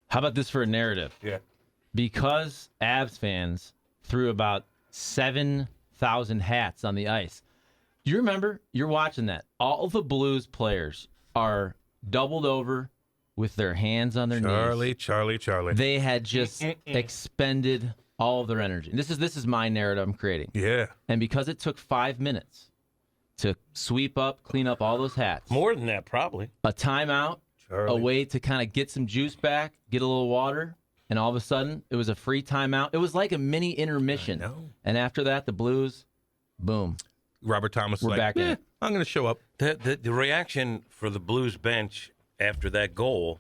How about this for a narrative? Yeah. Because Avs fans threw about 7,000 hats on the ice. You remember? You're watching that. All the Blues players are doubled over with their hands on their knees. Charlie. They had just expended all of their energy. And this is my narrative I'm creating. Yeah. And because it took 5 minutes to sweep up, clean up all those hats. More than that, probably. A timeout, a way to kind of get some juice back, get a little water, and all of a sudden, it was a free timeout. It was like a mini intermission. And after that, the Blues, boom. Robert Thomas We're was back like, in it. I'm going to show up. The reaction for the Blues bench after that goal,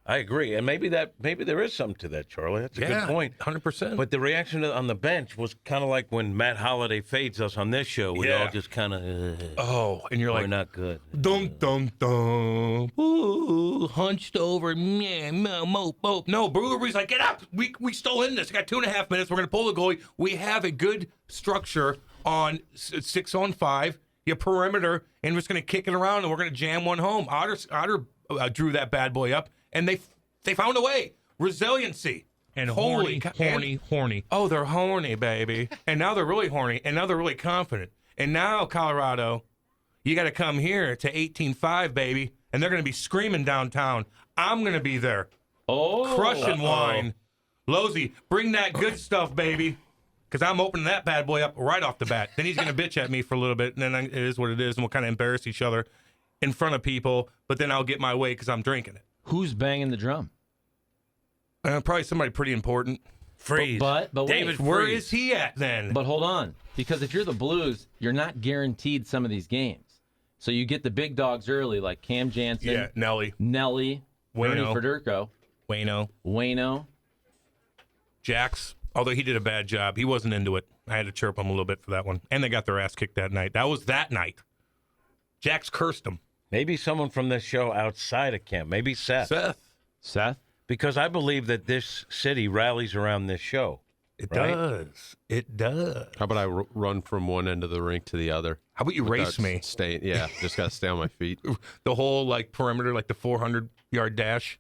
I agree. And maybe there is something to that, Charlie. That's a good point. 100%. But the reaction on the bench was kind of like when Matt Holliday fades us on this show. We all just kind of, and you're we're like, not good. dum, dum, dum. Ooh, hunched over. No, Brewery's like, get up. We still in this. I got 2.5 minutes. We're going to pull the goalie. We have a good structure on 6-on-5. Your perimeter, and we're just going to kick it around, and we're going to jam one home. Otter drew that bad boy up, and they found a way. Resiliency. And horny. Oh, they're horny, baby. And now they're really horny, and now they're really confident. And now, Colorado, you got to come here to 18.5, baby, and they're going to be screaming downtown. I'm going to be there. Crushing wine. Losey, bring that good stuff, baby. Because I'm opening that bad boy up right off the bat. Then he's going to bitch at me for a little bit, and then it is what it is, and we'll kind of embarrass each other in front of people, but then I'll get my way because I'm drinking it. Who's banging the drum? Probably somebody pretty important. Freeze. But wait, David Where Freeze. is he at then? But hold on, because if you're the Blues, you're not guaranteed some of these games. So you get the big dogs early, like Cam Jansen, Nelly, Ernie Federico, Wayno, Jax. Although he did a bad job, he wasn't into it. I had to chirp him a little bit for that one, and they got their ass kicked that night. That was that night. Jax cursed him. Maybe someone from this show outside of camp. Maybe Seth. Seth. Because I believe that this city rallies around this show. It right? does. It does. How about I run from one end of the rink to the other? How about you race me? Just got to stay on my feet. The whole perimeter, like the 400-yard dash.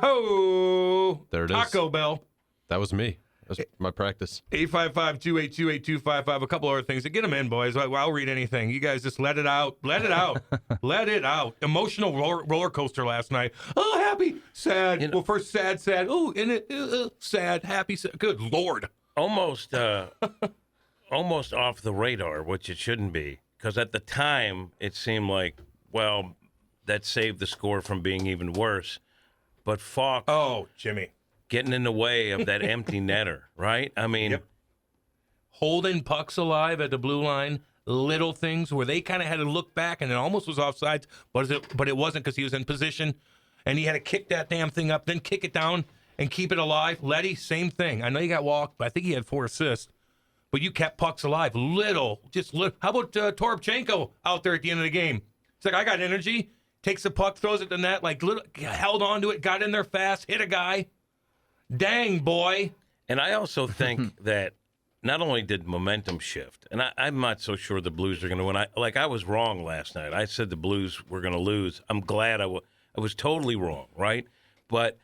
Ho! There it is. Taco Bell. That was me. That was my practice. 855-282-8255. A couple other things. Get them in, boys. I'll read anything. You guys just let it out. Let it out. Let it out. Emotional roller coaster last night. Oh, happy, sad. Well, first sad. Oh, in it, sad, happy, sad. Good Lord. Almost off the radar, which it shouldn't be. Because at the time, it seemed like, well, that saved the score from being even worse. But Falk. Oh, Jimmy. Getting in the way of that empty netter, right? I mean, holding pucks alive at the blue line, little things where they kind of had to look back and it almost was offsides, but it wasn't because he was in position and he had to kick that damn thing up, then kick it down and keep it alive. Letty, same thing. I know you got walked, but I think he had 4 assists, but you kept pucks alive. Little. How about Toropchenko out there at the end of the game? It's like, I got energy, takes the puck, throws it to the net, held on to it, got in there fast, hit a guy. Dang, boy. And I also think that not only did momentum shift, and I'm not so sure the Blues are going to win. I was wrong last night. I said the Blues were going to lose. I'm glad I was totally wrong, right? But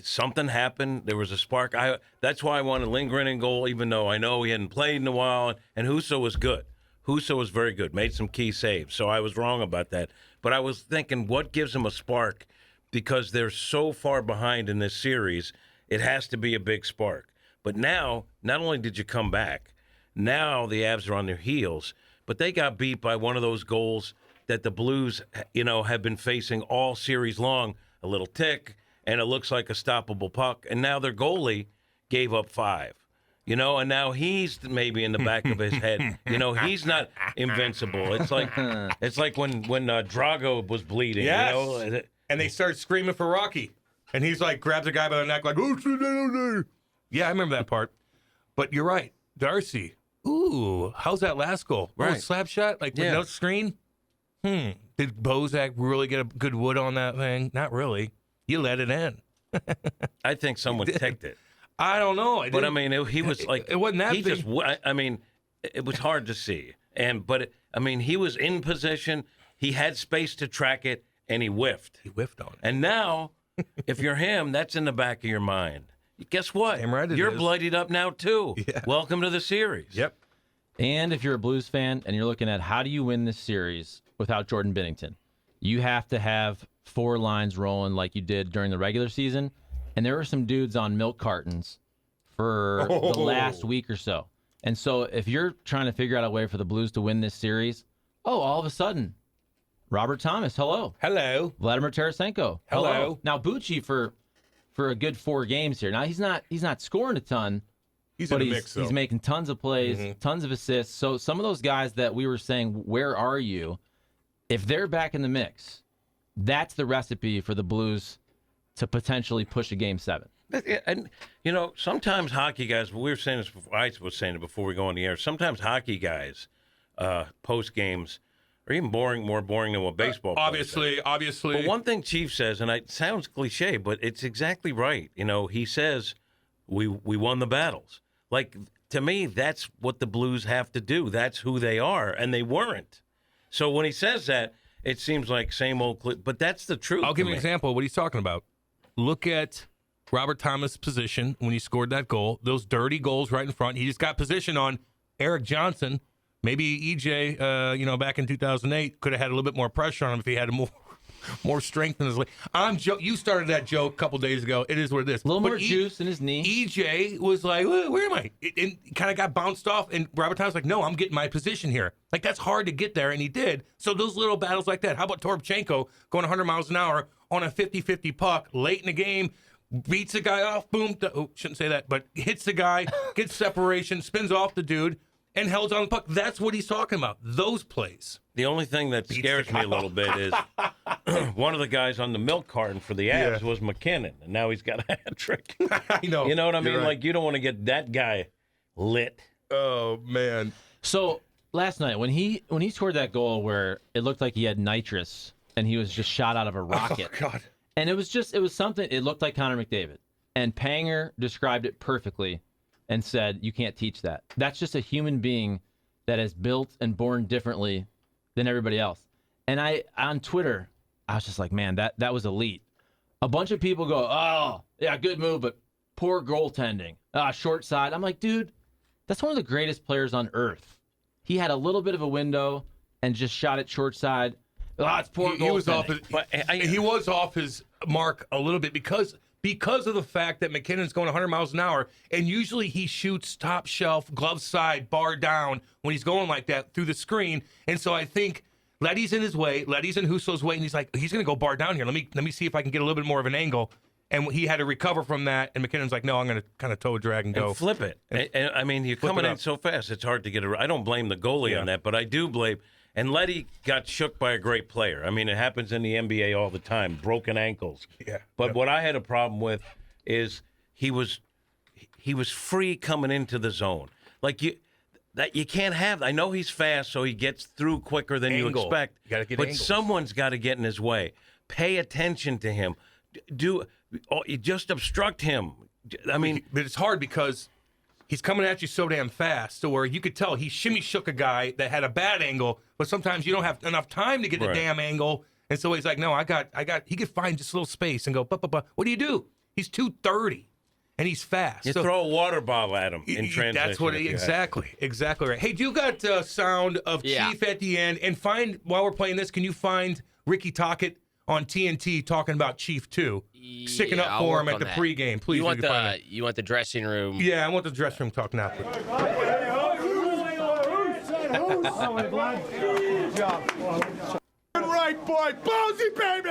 something happened. There was a spark. That's why I wanted Lindgren in goal, even though I know he hadn't played in a while. And Husso was good. Husso was very good, made some key saves. So I was wrong about that. But I was thinking, what gives them a spark? Because they're so far behind in this series, it has to be a big spark. But now, not only did you come back, now the Avs are on their heels, but they got beat by one of those goals that the Blues, have been facing all series long. A little tick, and it looks like a stoppable puck. And now their goalie gave up 5. And now he's maybe in the back of his head. He's not invincible. It's like when Drago was bleeding. Yes. And they start screaming for Rocky. And he's grabs a guy by the neck oh, yeah, I remember that part. But you're right. Darcy. Ooh, how's that last goal? Right. Oh, slap shot? With no screen? Did Bozak really get a good wood on that thing? Not really. You let it in. I think someone ticked it. I don't know. But, he was it wasn't that big. It was hard to see. He was in position. He had space to track it, and he whiffed. He whiffed on it. And now if you're him, that's in the back of your mind. Guess what? Damn right it You're is. bloodied up now, too. Yeah. Welcome to the series. Yep. And if you're a Blues fan and you're looking at how do you win this series without Jordan Binnington, you have to have 4 lines rolling like you did during the regular season. And there were some dudes on milk cartons for the last week or so. And so if you're trying to figure out a way for the Blues to win this series, all of a sudden, Robert Thomas, hello. Hello. Vladimir Tarasenko, Hello. Now Bucci for a good 4 games here. Now he's not scoring a ton, He's but in the mix, though. he's making tons of plays, tons of assists. So some of those guys that we were saying, where are you? If they're back in the mix, that's the recipe for the Blues to potentially push a Game 7. And, sometimes hockey guys, we were saying this before, I was saying it before we go on the air, sometimes hockey guys, post games, are even more boring than what baseball players say. Obviously. But one thing Chief says, and it sounds cliche, but it's exactly right. He says, we won the battles. Like, to me, that's what the Blues have to do. That's who they are, and they weren't. So when he says that, it seems like same old but that's the truth. I'll give to you an me. example of what he's talking about. Look at Robert Thomas' position when he scored that goal. Those dirty goals right in front. He just got position on Eric Johnson. Maybe EJ, back in 2008, could have had a little bit more pressure on him if he had more strength in his leg. You started that joke a couple days ago. It is what it is. A little more juice in his knee. EJ was like, where am I? And kind of got bounced off. And Robert Thomas was like, no, I'm getting my position here. Like, that's hard to get there. And he did. So those little battles like that. How about Toropchenko going 100 miles an hour on a 50-50 puck late in the game, beats the guy off, boom. Shouldn't say that, but hits the guy, gets separation, spins off the dude, and held on the puck. That's what he's talking about. Those plays. The only thing that scares me a little bit is one of the guys on the milk carton for the Avs was McKinnon, and now he's got a hat trick. I know. You know what I mean? You're right. Like, you don't want to get that guy lit. Oh, man. So last night when he scored that goal where it looked like he had nitrous and he was just shot out of a rocket. Oh, God. And it was something, it looked like Connor McDavid. And Panger described it perfectly and said, you can't teach that. That's just a human being that is built and born differently than everybody else. And on Twitter, I was just like, man, that was elite. A bunch of people go, oh, yeah, good move, but poor goaltending. Short side. I'm like, dude, that's one of the greatest players on earth. He had a little bit of a window and just shot it short side. It's poor goaltending. He was off his mark a little bit because of the fact that McKinnon's going 100 miles an hour, and usually he shoots top shelf, glove side, bar down when he's going like that through the screen. And so I think Letty's in his way, Letty's in Husso's way, and he's like, he's going to go bar down here. Let me see if I can get a little bit more of an angle. And he had to recover from that, and McKinnon's like, no, I'm going to kind of toe drag and go. And flip it. And I mean, you're coming in so fast, it's hard to get I don't blame the goalie on that, but I do blame. And Letty got shook by a great player. I mean, it happens in the NBA all the time, broken ankles. Yeah. But what I had a problem with is he was free coming into the zone. Like you can't have. I know he's fast, so he gets through quicker than you expect. You gotta get but angles. someone's got to get in his way. Pay attention to him. You just obstruct him. I mean, but it's hard because he's coming at you so damn fast, so where you could tell he shimmy shook a guy that had a bad angle, but sometimes you don't have enough time to get the damn angle, and so he's like, no, I got. He could find just a little space and go, what do? He's 230, and he's fast. You throw a water bottle at him in transition. That's what exactly right. Hey, you got sound of Chief at the end, and while we're playing this, can you find Ricky Tocchet on TNT talking about Chief too, sticking up for him at the pregame? Please, you want the dressing room? Yeah, I want the dressing room talking after. Right, boy, Bozy, baby!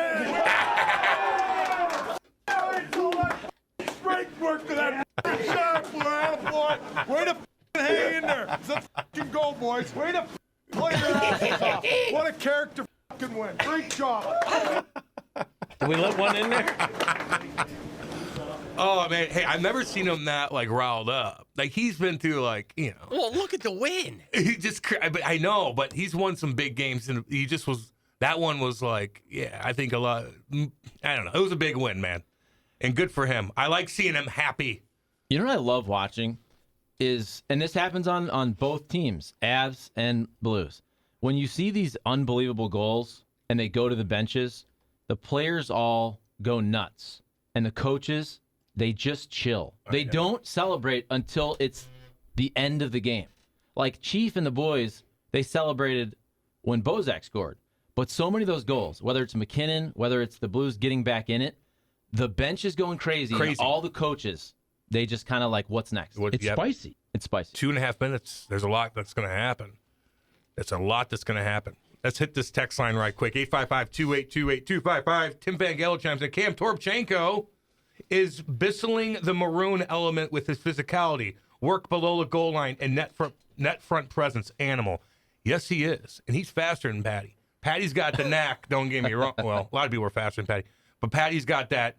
Straight work to that shot, boy. Way to hang in there. It's a fucking goal, boys. Way to play your asses off. What a character fucking win. Great job. Did we let one in there? Oh man, hey, I've never seen him that riled up. Like he's been through Well, look at the win. He just, I know, but he's won some big games, and he just was. That one was I think a lot. I don't know. It was a big win, man, and good for him. I like seeing him happy. You know what I love watching is, and this happens on both teams, Avs and Blues, when you see these unbelievable goals and they go to the benches, the players all go nuts, and the coaches, they just chill. They don't celebrate until it's the end of the game. Like Chief and the boys, they celebrated when Bozak scored. But so many of those goals, whether it's McKinnon, whether it's the Blues getting back in it, the bench is going crazy. And all the coaches, they just kind of like, what's next? It's spicy. It's spicy. 2.5 minutes. There's a lot that's going to happen. That's a lot that's going to happen. Let's hit this text line right quick. 855-282-8255. Tim Van Gale chimes in. Cam Torpchenko is bistling the maroon element with his physicality, work below the goal line, and net front presence. Animal. Yes, he is. And he's faster than Patty. Patty's got the knack, don't get me wrong. Well, a lot of people are faster than Patty. But Patty's got that.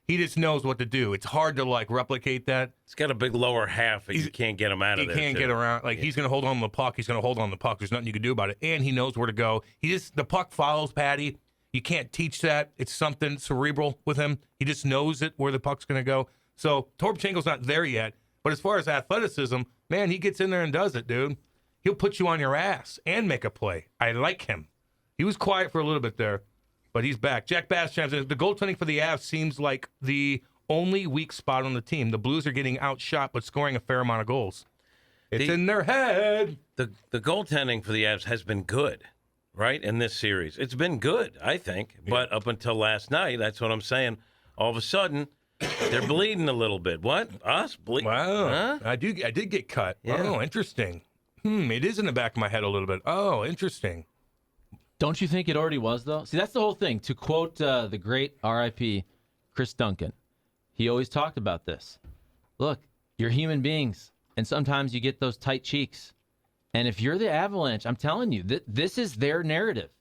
He just knows what to do. It's hard to, replicate that. He's got a big lower half, and you can't get him out of there. He can't get around. He's going to hold on to the puck. He's going to hold on to the puck. There's nothing you can do about it. And he knows where to go. The puck follows Patty. You can't teach that. It's something cerebral with him. He just knows it, where the puck's going to go. So Torpchenko's not there yet. But as far as athleticism, man, he gets in there and does it, dude. He'll put you on your ass and make a play. I like him. He was quiet for a little bit there, but he's back. Jack Bass chimes in. The goaltending for the Avs seems like the only weak spot on the team. The Blues are getting outshot, but scoring a fair amount of goals. It's in their head. The goaltending for the Avs has been good, right, in this series. It's been good, I think. Yeah. But up until last night, that's what I'm saying. All of a sudden, they're bleeding a little bit. What? Us? Wow. Huh? I did get cut. Yeah. Oh, interesting. It is in the back of my head a little bit. Oh, interesting. Don't you think it already was, though? See, that's the whole thing. To quote the great R.I.P. Chris Duncan, he always talked about this. Look, you're human beings, and sometimes you get those tight cheeks. And if you're the Avalanche, I'm telling you, this is their narrative.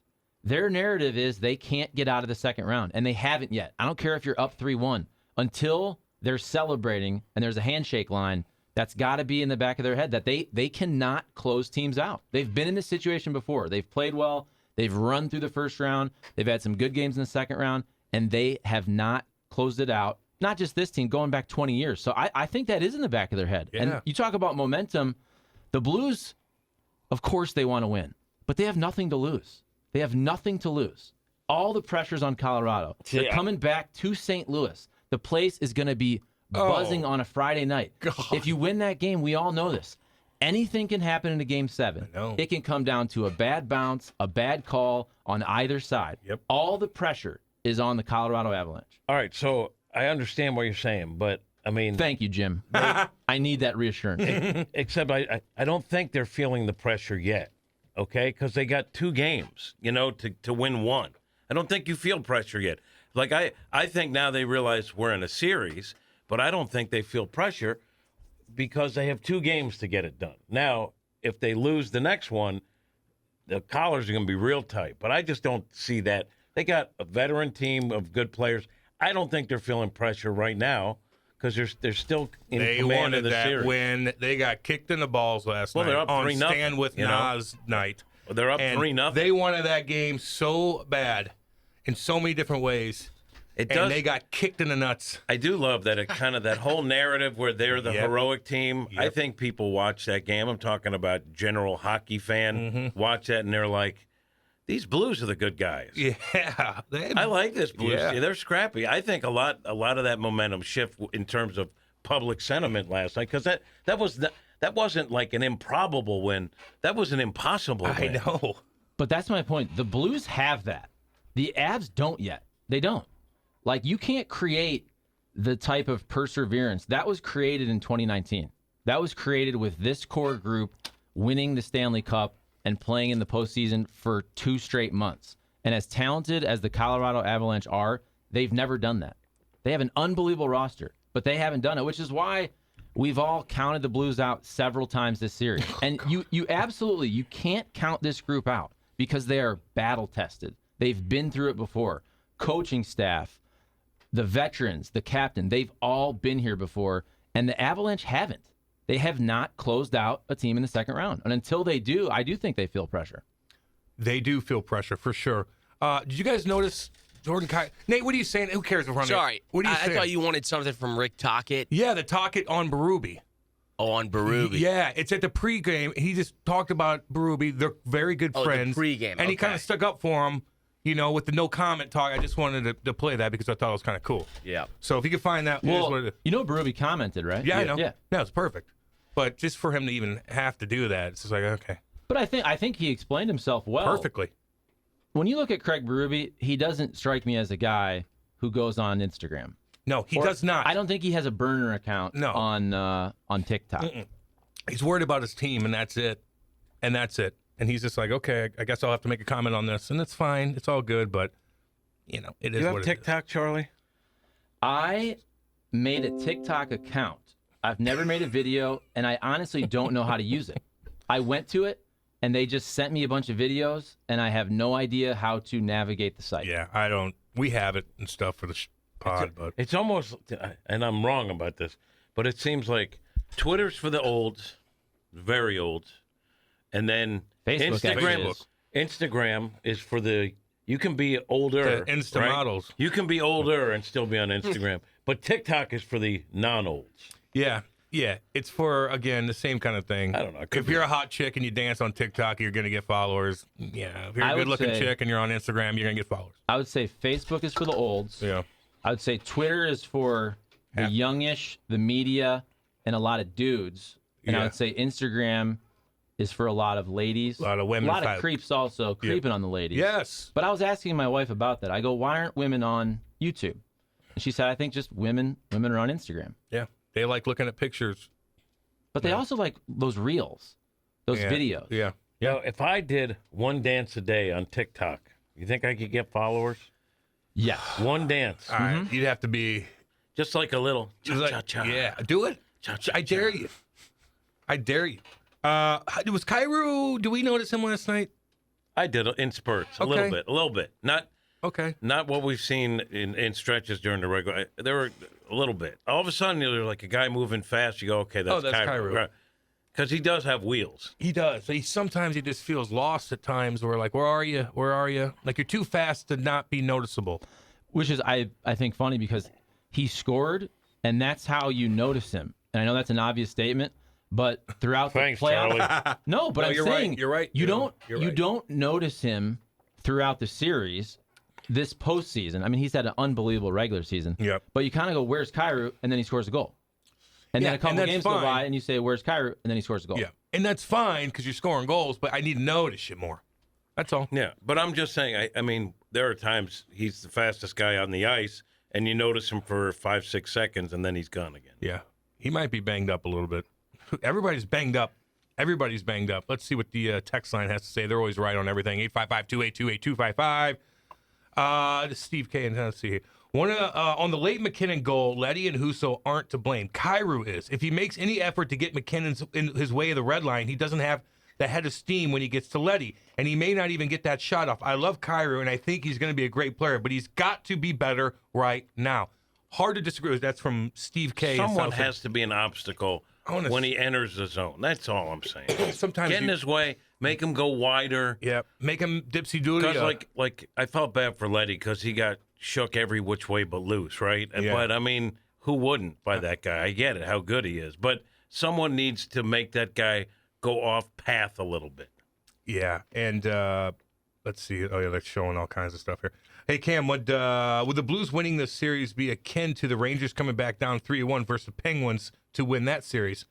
Their narrative is they can't get out of the second round, and they haven't yet. I don't care if you're up 3-1. Until they're celebrating and there's a handshake line, that's got to be in the back of their head that they cannot close teams out. They've been in this situation before. They've played well. They've run through the first round. They've had some good games in the second round, and they have not closed it out. Not just this team, going back 20 years. So I think that is in the back of their head. Yeah. And you talk about momentum. The Blues, of course they want to win, but they have nothing to lose. They have nothing to lose. All the pressure's on Colorado. They're coming back to St. Louis. The place is going to be buzzing on a Friday night. God. If you win that game, we all know this. Anything can happen in a Game 7. It can come down to a bad bounce, a bad call on either side. Yep. All the pressure is on the Colorado Avalanche. All right, so I understand what you're saying, but, I mean... Thank you, Jim. I need that reassurance. Except I don't think they're feeling the pressure yet, okay? Because they got 2 games, to win 1. I don't think you feel pressure yet. I think now they realize we're in a series, but I don't think they feel pressure because they have 2 games to get it done. Now, if they lose the next one, the collars are going to be real tight. But I just don't see that. They got a veteran team of good players. I don't think they're feeling pressure right now because they're still in command of the series. Win. They got kicked in the balls last night. They're up on 3-0, Stand with Nas night. Well, they're up 3-0. They wanted that game so bad in so many different ways. And they got kicked in the nuts. I do love that that whole narrative where they're the heroic team. Yep. I think people watch that game. I'm talking about general hockey fan. Watch that and they're like, these Blues are the good guys. Yeah. I like this Blues. Yeah. They're scrappy. I think a lot of that momentum shift in terms of public sentiment last night because that wasn't like an improbable win. That was an impossible win. I know. But that's my point. The Blues have that. The Avs don't yet. They don't. You can't create the type of perseverance that was created in 2019. That was created with this core group winning the Stanley Cup and playing in the postseason for 2 straight months. And as talented as the Colorado Avalanche are, they've never done that. They have an unbelievable roster, but they haven't done it, which is why we've all counted the Blues out several times this series. And you absolutely, you can't count this group out because they are battle tested. They've been through it before. Coaching staff, the veterans, the captain, they've all been here before, and the Avalanche haven't. They have not closed out a team in the second round. And until they do, I do think they feel pressure. They do feel pressure, for sure. Did you guys notice Jordan Kyrou? Nate, what are you saying? Who cares? Sorry. What are you saying? I thought you wanted something from Rick Tocchet. Yeah, the Tocchet on Berube. Oh, on Berube. Yeah, it's at the pregame. He just talked about Berube. They're very good friends. The pregame. And he kind of stuck up for him. with the no comment talk. I just wanted to play that because I thought it was kind of cool. Yeah. So if you could find that, Well, what it is. Berube commented, right? Yeah, I know. Yeah. No, it's perfect. But just for him to even have to do that, it's just like, okay, But I think he explained himself well. perfectly. When you look at Craig Berube, he doesn't strike me as a guy who goes on Instagram. No, he Or- does not. I don't think he has a burner account No. on TikTok. He's worried about his team, and that's it. And he's just like, okay, I guess I'll have to make a comment on this, and it's fine. It's all good, but it is You have what it is. TikTok, Charlie? I made a TikTok account. I've never made a video, and I honestly don't know how to use it. I went to it, and they just sent me a bunch of videos, and I have no idea how to navigate the site. Yeah, I don't. We have it and stuff for the pod, but It's almost, and I'm wrong about this, but it seems like Twitter's for the olds, very old, and then Facebook actually Instagram. is. Instagram is for you can be older, The Insta right? models. You can be older and still be on Instagram, but TikTok is for the non-olds. yeah, it's for again the same kind of thing. I don't know. It could If be. you're a hot chick and you dance on TikTok, you're gonna get followers. Yeah, if you're I a would good-looking say- chick and you're on Instagram, you're gonna get followers. I would say Facebook is for the olds. Yeah, I would say Twitter is for the youngish, the media, and a lot of dudes. And I Yeah. would say Instagram is for a lot of ladies. A lot of women A lot of fat- creeps also creeping on the ladies. yes. But I was asking my wife about that. I go, why aren't women on YouTube? And she said, I think just women are on Instagram. Yeah, they like looking at pictures. But they also like those reels, those Yeah. videos. Yeah, Yo, if I did one dance a day on TikTok, you think I could get followers? Yes. One dance, all right. You'd have to be just like a little like, cha-cha-cha. yeah, do it. Cha-cha-cha. I dare you. I dare you. Was Kairu? Do we notice him last night? I did in spurts, a Okay. little bit, Okay. not what we've seen in stretches during the regular. There were a little bit. All of a sudden, there's like a guy moving fast. You go, okay, that's Kairu. because he does have wheels. He does. So sometimes he just feels lost at times. Where like, where are you? Where are you? Like you're too fast to not be noticeable. Which is, I think, funny because he scored, and that's how you notice him. And I know that's an obvious statement, but throughout Thanks, the playoffs, Charlie. no, but No, I'm you're right. saying You're right. You You're right. don't notice him throughout the series. This postseason, I mean, he's had an unbelievable regular season. Yep. But you kind of go, "Where's Kairu?" And then he scores a goal. And Yeah, then a couple and that's games go fine. by, and you say, "Where's Kairu?" And then he scores a goal. Yeah, and that's fine because you're scoring goals. But I need to notice you more. That's all. Yeah, but I'm just saying. I mean, there are times he's the fastest guy on the ice, and you notice him for 5-6 seconds, and then he's gone again. Yeah, he might be banged up a little bit. Everybody's banged up. Everybody's banged up. Let's see what the text line has to say. They're always right on everything. 855-282-8255. Steve K. And let's see here. On the late McKinnon goal, Leddy and Husso aren't to blame. Kairu is. If he makes any effort to get McKinnon in his way of the red line, he doesn't have the head of steam when he gets to Leddy, and he may not even get that shot off. I love Kairu, and I think he's going to be a great player, but he's got to be better right now. Hard to disagree with. That's from Steve K. Someone has to be an obstacle wanna when he enters the zone. That's all I'm saying. Sometimes Get in his way, make him go wider. Yeah, make him dipsy doody. Because like I felt bad for Letty because he got shook every which way but loose, right? Yeah. But I mean, who wouldn't by that guy? I get it, how good he is, but someone needs to make that guy go off path a little bit. Yeah, and let's see. Oh yeah, they're showing all kinds of stuff here. Hey Cam, would the Blues winning this series be akin to the Rangers coming back down 3-1 versus the Penguins to win that series?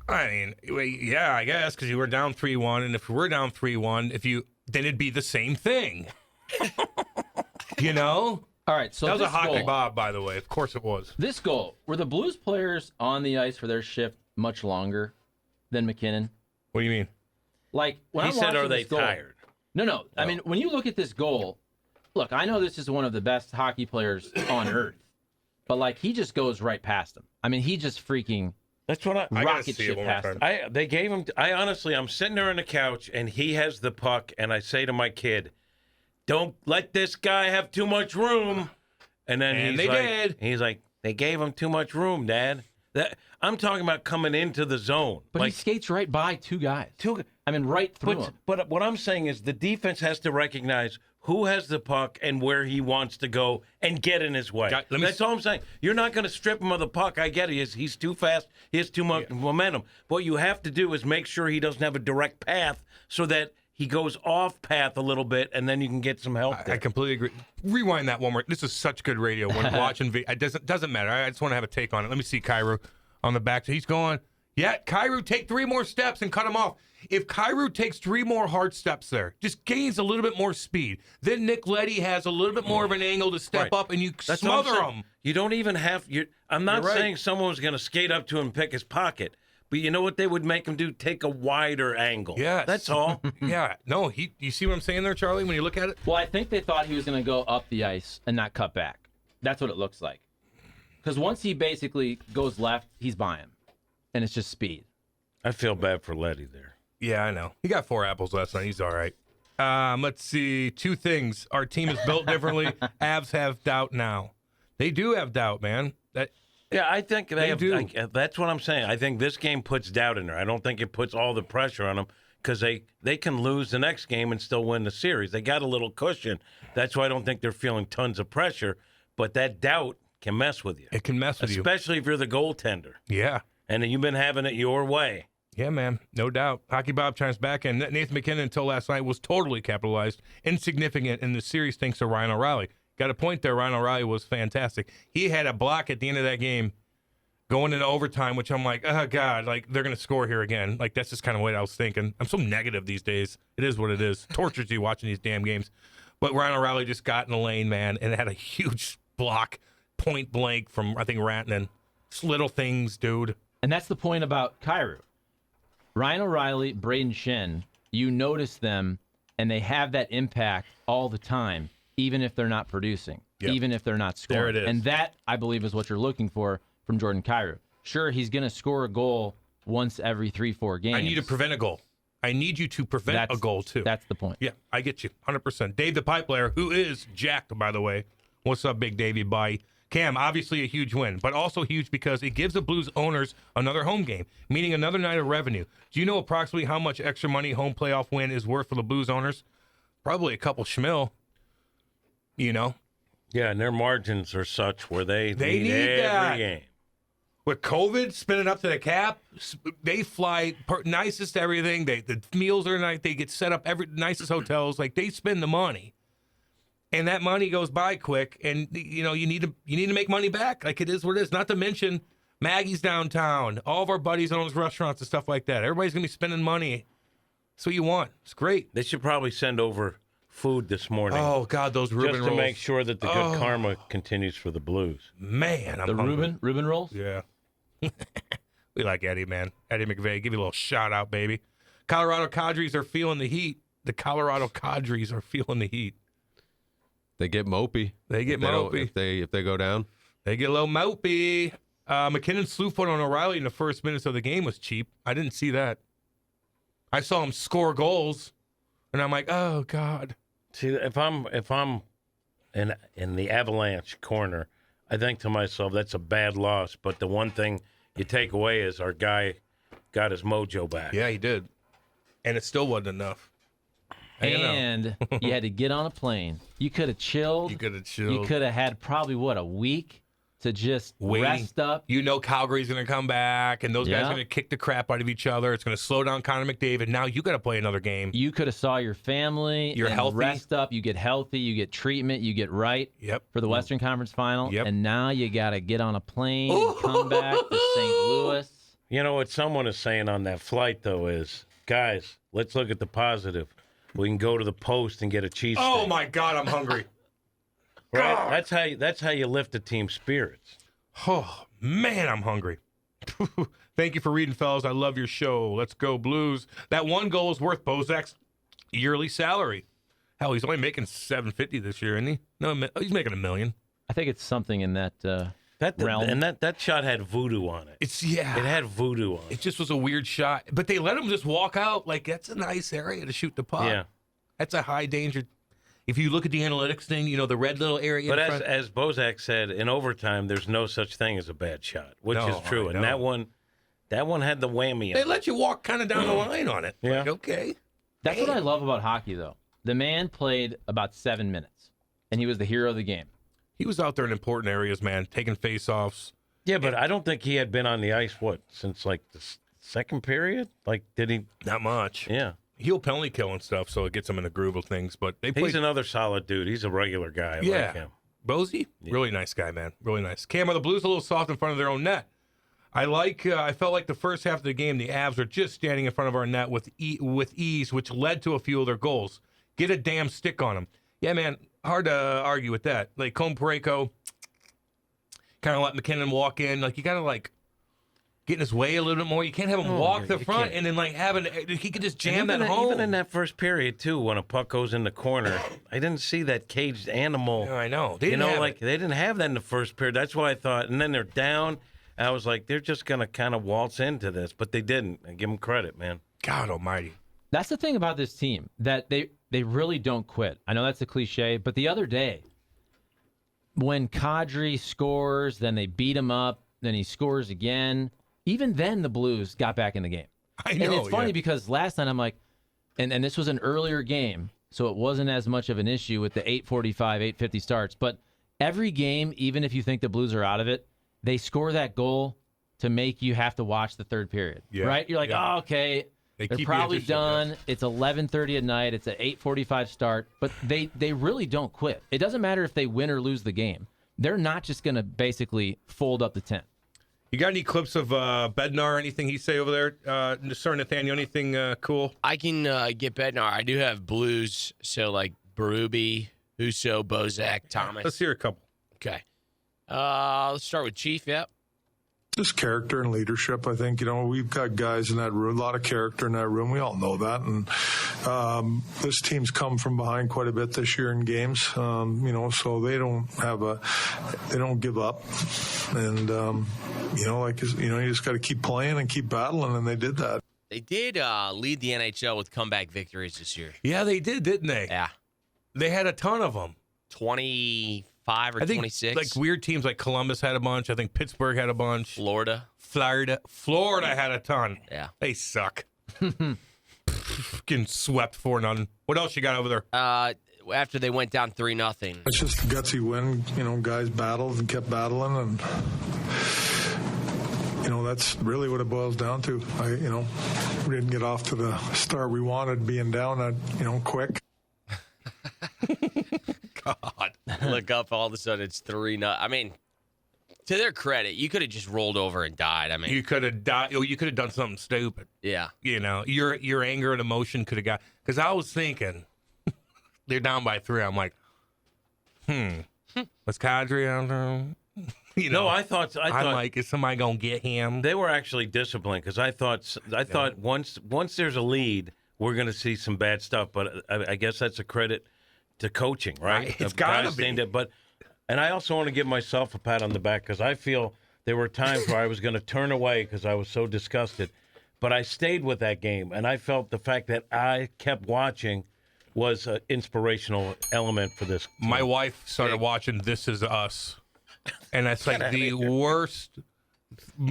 I mean, yeah, I guess because you were down 3-1, and if we're down 3-1, then it'd be the same thing. You know? All right, so That was a this hockey goal, Bob, by the way. Of course it was. This goal, were the Blues players on the ice for their shift much longer than McKinnon? What do you mean? Like when He I'm said, watching are they this goal- tired? No. I mean, when you look at this goal, look, I know this is one of the best hockey players on earth, but like he just goes right past him. I mean, he just freaking That's what I gotta rocket see it ship one more past time. him. They gave him. I honestly, I'm sitting there on the couch, and he has the puck, and I say to my kid, "Don't let this guy have too much room." And then And he's they like, did. He's like, "They gave him too much room, Dad." I'm talking about coming into the zone. But like he skates right by two guys. two. I mean, right through him. But what I'm saying is the defense has to recognize who has the puck and where he wants to go and get in his way. That's all I'm saying. You're not going to strip him of the puck. I get it. He's too fast. He has too much momentum. What you have to do is make sure he doesn't have a direct path so that he goes off path a little bit, and then you can get some help there. I completely agree. Rewind that one more. This is such good radio when watching. It doesn't matter. I just want to have a take on it. Let me see Kyrou on the back. He's going, yeah, Kyrou, take 3 more steps and cut him off. If Kyrou takes 3 more hard steps there, just gains a little bit more speed, then Nick Leddy has a little bit more of an angle to step up, and you That's smother what I'm saying. him. You don't even have. I'm not You're right. saying someone was going to skate up to him and pick his pocket, but you know what they would make him do? Take a wider angle. Yes. That's all. Yeah. No, you see what I'm saying there, Charlie, when you look at it? Well, I think they thought he was going to go up the ice and not cut back. That's what it looks like. Because once he basically goes left, he's by him, and it's just speed. I feel bad for Letty there. Yeah, I know. He got 4 apples last night. He's all right. Let's see. 2 things. Our team is built differently. Avs have doubt now. They do have doubt, man. Yeah, I think they have. do. That's what I'm saying. I think this game puts doubt in there. I don't think it puts all the pressure on them because they can lose the next game and still win the series. They got a little cushion. That's why I don't think they're feeling tons of pressure. But that doubt can mess with you. It can mess with you. Especially if you're the goaltender. Yeah. And you've been having it your way. Yeah, man. No doubt. Hockey Bob chimes back, and Nathan McKinnon until last night was totally capitalized, insignificant in the series thanks to Ryan O'Reilly. Got a point there. Ryan O'Reilly was fantastic. He had a block at the end of that game going into overtime, which I'm like, oh, God, like they're going to score here again. Like that's just kind of what I was thinking. I'm so negative these days. It is what it is. Tortures you watching these damn games. But Ryan O'Reilly just got in the lane, man, and had a huge block point blank from, I think, Rantanen. Just little things, dude. And that's the point about Kyrou. Ryan O'Reilly, Braden Shen, you notice them, and they have that impact all the time, even if they're not producing, even if they're not scoring. There it is. And that, I believe, is what you're looking for from Jordan Kyrou. Sure, he's going to score a goal once every 3-4 games. I need to prevent a goal. I need you to prevent a goal, too. That's the point. Yeah, I get you. 100%. Dave the Pipe Player, who is jacked, by the way. What's up, Big Davey? Bye. Cam, obviously a huge win, but also huge because it gives the Blues owners another home game, meaning another night of revenue. Do you know approximately how much extra money home playoff win is worth for the Blues owners? Probably a couple schmil, you know? Yeah, and their margins are such where they need every that. game. With COVID spinning up to the cap, they fly nicest to everything. The meals are nice. They get set up every nicest hotels. Like they spend the money, and that money goes by quick. And you know you need to make money back. Like it is what it is. Not to mention Maggie's downtown. All of our buddies own those restaurants and stuff like that. Everybody's gonna be spending money. That's what you want. It's great. They should probably send over food this morning. Oh God, those Reuben just rolls. to make sure that the good karma continues for the Blues. Man, I'm The hungry. Reuben rolls? Yeah. We like Eddie, man. Eddie McVeigh. Give you a little shout out, baby. Colorado Cadres are feeling the heat. The Colorado Cadres are feeling the heat. They get mopey. They get If they don't- mopey. If they go down. They get a little mopey. McKinnon's slew foot on O'Reilly in the first minutes of the game was cheap. I didn't see that. I saw him score goals, and I'm like, oh God. See, if I'm in the Avalanche corner, I think to myself that's a bad loss. But the one thing you take away is our guy got his mojo back. Yeah, he did, and it still wasn't enough. You know. And you had to get on a plane. You could have chilled. You could have chilled. You could have had probably, a week to just Waiting. rest up. You know Calgary's going to come back, and those guys Yeah. are going to kick the crap out of each other. It's going to slow down Connor McDavid. Now you got to play another game. You could have saw your family. You're and healthy. Rest up. You get healthy. You get treatment. You get right Yep. for the Western Conference Final. Yep. And now you got to get on a plane and come back to St. Louis. You know what someone is saying on that flight though is, guys, let's look at the positive. We can go to the post and get a cheese. Oh my God, I'm hungry. Right? That's how you lift the team's spirits. Oh man, I'm hungry. Thank you for reading, fellas. I love your show. Let's go Blues. That one goal is worth Bozak's yearly salary. Hell, he's only making $750 this year, isn't he? No, he's making $1 million. I think it's something in that realm. And that shot had voodoo on it. It had voodoo on it. It just was a weird shot, but they let him just walk out. Like that's a nice area to shoot the puck. Yeah. That's a high danger. If you look at the analytics thing, you know the red little area. But in front. as Bozak said, in overtime, there's no such thing as a bad shot, which No, is true. I And know. that one had the whammy They on it. let you walk kind of down the line on it. Yeah. Like, okay. That's what I love about hockey, though. The man played about 7 minutes, and he was the hero of the game. He was out there in important areas, man, taking face-offs. Yeah, but I don't think he had been on the ice, since like the second period? Like, did he? Not much. Yeah. He'll penalty kill and stuff, so it gets him in the groove of things. But they He's played. another solid dude. He's a regular guy. I like him. Bozak, really nice guy, man. Really nice. Cam, are the Blues a little soft in front of their own net? I felt like the first half of the game, the Avs were just standing in front of our net with ease, which led to a few of their goals. Get a damn stick on them. Yeah, man, hard to argue with that. Like, Combe Parayko kind of let McKinnon walk in. Like, you got to, like, get in his way a little bit more. You can't have him walk the front and then, like, he could just jam that home. Even in that first period, too, when a puck goes in the corner, I didn't see that caged animal. Yeah, I know. They They didn't have that in the first period. That's why I thought. And then they're down. I was like, they're just going to kind of waltz into this, but they didn't. I give them credit, man. God almighty. That's the thing about this team, that they really don't quit. I know that's a cliche, but the other day, when Kadri scores, then they beat him up, then he scores again. Even then, the Blues got back in the game. I know. And it's funny because last night I'm like, and this was an earlier game, so it wasn't as much of an issue with the 8:45, 8:50 starts. But every game, even if you think the Blues are out of it, they score that goal to make you have to watch the third period, right? You're like, oh, okay, they're probably done. Yes. It's 11:30 at night. It's an 8:45 start, but they really don't quit. It doesn't matter if they win or lose the game. They're not just going to basically fold up the tent. You got any clips of Bednar, anything he say over there? Sir Nathaniel, anything cool? I can get Bednar. I do have Blues, so like Berube, Husso, Bozak, Thomas. Let's hear a couple. Okay. Let's start with Chief, yep. Just character and leadership. I think, we've got guys in that room, a lot of character in that room. We all know that. And this team's come from behind quite a bit this year in games, so they don't give up. And, you just got to keep playing and keep battling, and they did that. They did lead the NHL with comeback victories this year. Yeah, they did, didn't they? Yeah. They had a ton of them. 25 or 26. Like weird teams like Columbus had a bunch. I think Pittsburgh had a bunch. Florida had a ton. Yeah. They suck. Getting swept 4-0. What else you got over there? After they went down 3-0. It's just a gutsy win. Guys battled and kept battling, and that's really what it boils down to. We didn't get off to the start we wanted, being down that quick. God. Look up, all of a sudden it's 3-0. I mean, to their credit, you could have just rolled over and died. I mean, you could have died. You could have done something stupid. Yeah. Your anger and emotion could have got. Because I was thinking, they're down by 3. I'm like, was Kadri out there? No, I thought I'm like, is somebody gonna get him? They were actually disciplined because I thought once there's a lead, we're gonna see some bad stuff. But I guess that's a credit to coaching, right? It's gotta be. And I also want to give myself a pat on the back because I feel there were times where I was going to turn away because I was so disgusted. But I stayed with that game, and I felt the fact that I kept watching was an inspirational element for this team. My wife started watching This Is Us, and that's like the worst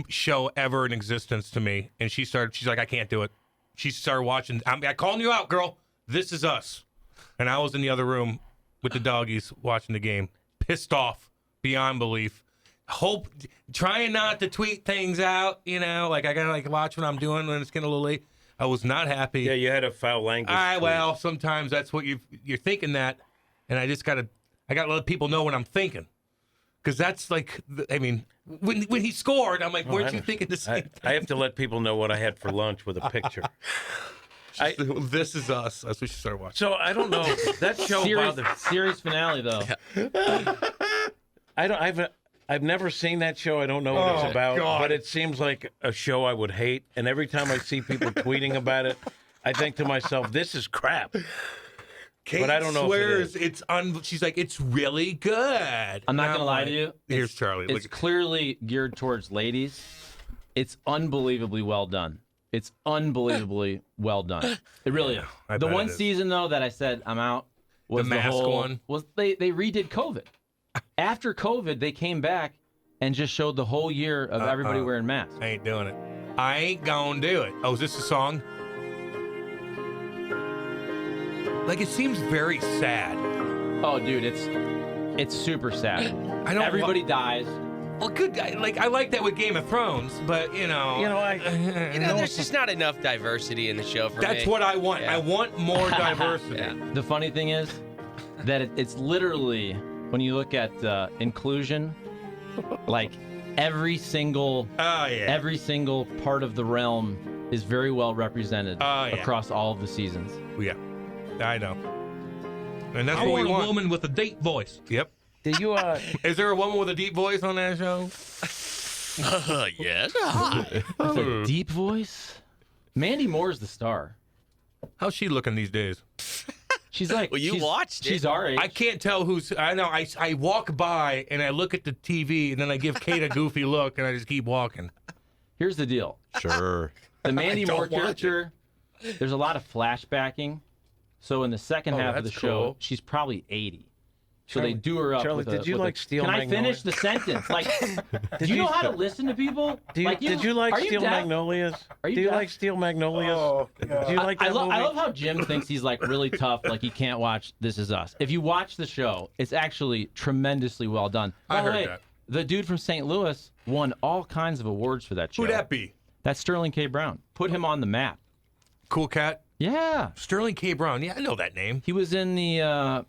show ever in existence to me. And she's like, I can't do it. She started watching. I'm calling you out, girl. This Is Us. And I was in the other room with the doggies watching the game. Pissed off beyond belief. Trying not to tweet things out, like I gotta watch what I'm doing when it's getting a little late. I was not happy. Yeah, you had a foul language. Well, sometimes that's what you're thinking that, and I gotta let people know what I'm thinking, because that's like, I mean, when he scored, I'm like, weren't you thinking the same thing? I have to let people know what I had for lunch with a picture. This Is Us. That's what you started watching. So I don't know that show. Series finale though. I've never seen that show. I don't know what it's about, but it seems like a show I would hate. And every time I see people tweeting about it, I think to myself, "This is crap." Kate but I don't know. Swears if she's like, it's really good. I'm not gonna lie to you. Here's Charlie. It's clearly geared towards ladies. It's unbelievably well done. It's unbelievably well done. It really is. The one season though that I said I'm out was the mask one. They redid COVID. After COVID, they came back and just showed the whole year of everybody wearing masks. I ain't doing it. I ain't gonna do it. Oh, is this a song? Like, it seems very sad. Oh, dude, it's super sad. Everybody dies. Well, good guy. Like I like that with Game of Thrones, but There's just not enough diversity in the show for me. that's what I want. Yeah. I want more diversity. Yeah. The funny thing is that it's literally, when you look at inclusion, like every single Oh yeah. every single part of the realm is very well represented Oh, yeah. across all of the seasons. Yeah, I know. And that's I what we want a want. woman with a deep voice. Yep. Did you? Is there a woman with a deep voice on that show? Yes. That's a deep voice. Mandy Moore's the star. How's she looking these days? She's like, Well, you she's, watched it. She's our age. I can't tell who's. I know. I walk by and I look at the TV and then I give Kate a goofy look and I just keep walking. Here's the deal. Sure. The Mandy don't Moore watch character, there's a lot of flashbacking. So in the second half of the that's show, cool. she's probably 80. So they do her up. Charlie, with a, did you with a- like Steel Can I Magnolia? finish the sentence? Like, do you know how to listen to people? Did you like are Steel deaf? Magnolias? Are you Do you deaf? like Steel Magnolias? Do you like I that love movie? how Jim thinks he's like really tough, like he can't watch This Is Us. If you watch the show, it's actually tremendously well done. I By the heard way, that. the dude from St. Louis won all kinds of awards for that show. Who'd that be? That's Sterling K. Brown. Put him on the map. Cool cat. Yeah. Sterling K. Brown. Yeah, I know that name. He was in the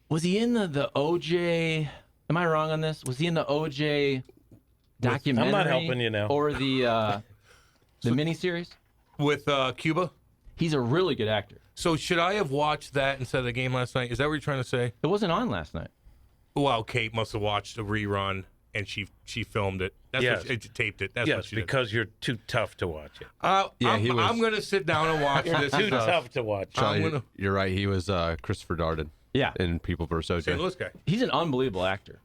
was he in the OJ? Am I wrong on this? Was he in the OJ documentary? I'm not helping you now. Or the miniseries? With Cuba. He's a really good actor. So should I have watched that instead of the game last night? Is that what you're trying to say? It wasn't on last night. Well, Kate must have watched a rerun and she filmed it. That's Yes. what she taped it. That's what Yes, she did. because you're too tough to watch it. Yeah, he was- I'm going to sit down and watch this. Too tough to watch. Charlie, gonna- you're right. He was Christopher Darden Yeah. in People vs. St. OJ. Louis guy. He's an unbelievable actor.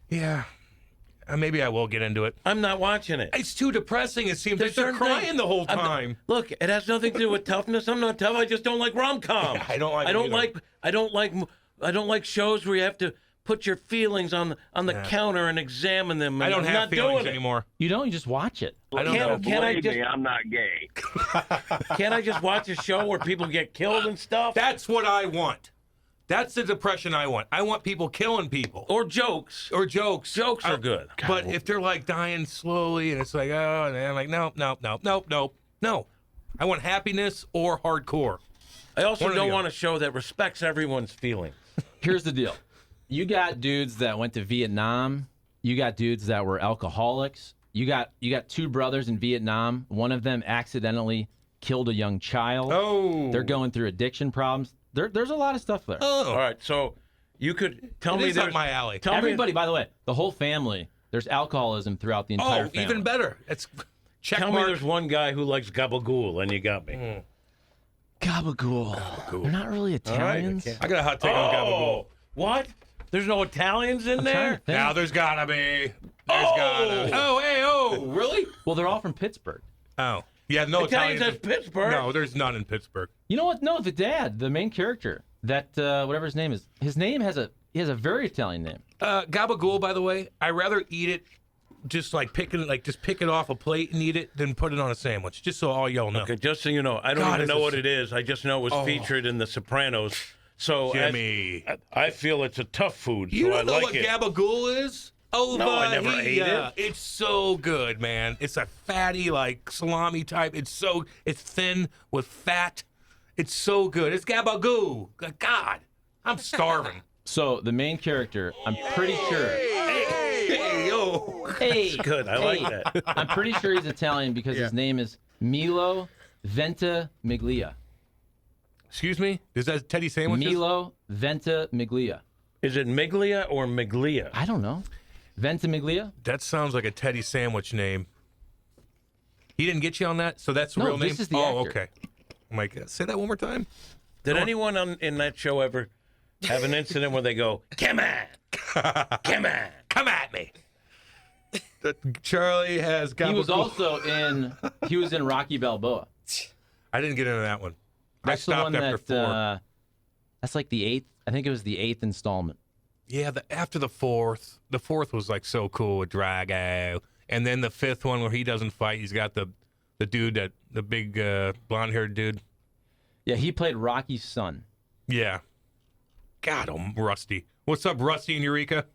Yeah. Maybe I will get into it. I'm not watching it. It's too depressing. It seems like There's they're certain crying things- the whole I'm not- time. Look, it has nothing to do with toughness. I'm not tough. I just don't like rom-coms. I don't like I it don't either. like. I don't like shows where you have to put your feelings on the counter and examine them. I don't I'm have not feelings doing it. anymore. You don't, you just watch it. I don't know. Can I Believe just me, I'm not gay. can't I just watch a show where people get killed and stuff? That's what I want. That's the depression I want. I want people killing people. Or jokes. Or jokes. Jokes are good. But if they're like dying slowly and it's like, oh, and I'm like, no. I want happiness or hardcore. I also One or the don't other. want a show that respects everyone's feelings. Here's the deal. You got dudes that went to Vietnam. You got dudes that were alcoholics. You got two brothers in Vietnam. One of them accidentally killed a young child. Oh. They're going through addiction problems. There's a lot of stuff there. All right, so you could tell me It is up there's my alley. Tell Everybody, by the way, the whole family, there's alcoholism throughout the entire Oh, family. even better. It's check Tell me mark. there's one guy who likes gabagool, and you got me. Gabagool. They're not really Italians. I got a hot take on Gabagool. What? There's no Italians in I'm trying there? to think. Now there's gotta be. There's gotta. Oh, hey, oh, really? Well, they're all from Pittsburgh. Oh, yeah, no Italians Italians. in Pittsburgh? No, there's none in Pittsburgh. You know what? No, the dad, the main character, that whatever his name is. His name has a very Italian name. Gabagool, by the way, I rather eat it just pick it off a plate and eat it than put it on a sandwich. Just so all y'all know. Okay, just so you know, I don't God, even is know this- what it is. I just know it was featured in The Sopranos. So Jimmy. I feel it's a tough food, You so I don't know like what it. gabagool is? Oh, No, I never ate it. It's so good, man. It's a fatty, like salami type. It's thin with fat. It's so good. It's gabagool. God, I'm starving. So the main character, I'm pretty sure. Hey, yo. Hey, Good, I like that. I'm pretty sure he's Italian because his name is Milo Ventimiglia. Excuse me? Is that Teddy sandwiches? Milo Ventimiglia. Is it Miglia or Miglia? I don't know. Ventimiglia? That sounds like a Teddy sandwich name. He didn't get you on that? So that's the No, real name? this is the Oh, actor. okay. I'm like, say that one more time. Did anyone in that show ever have an incident where they go, come on, come on? Come at me. Charlie has gabagool. He was in Rocky Balboa. I didn't get into that one. That's I the stopped one after that 4. that's like the 8th. I think it was the 8th installment. Yeah, after the 4th. The 4th was like so cool with Drago. And then the 5th one where he doesn't fight, he's got the dude, the big blonde-haired dude. Yeah, he played Rocky's son. Yeah. God, I'm Rusty. What's up, Rusty and Eureka?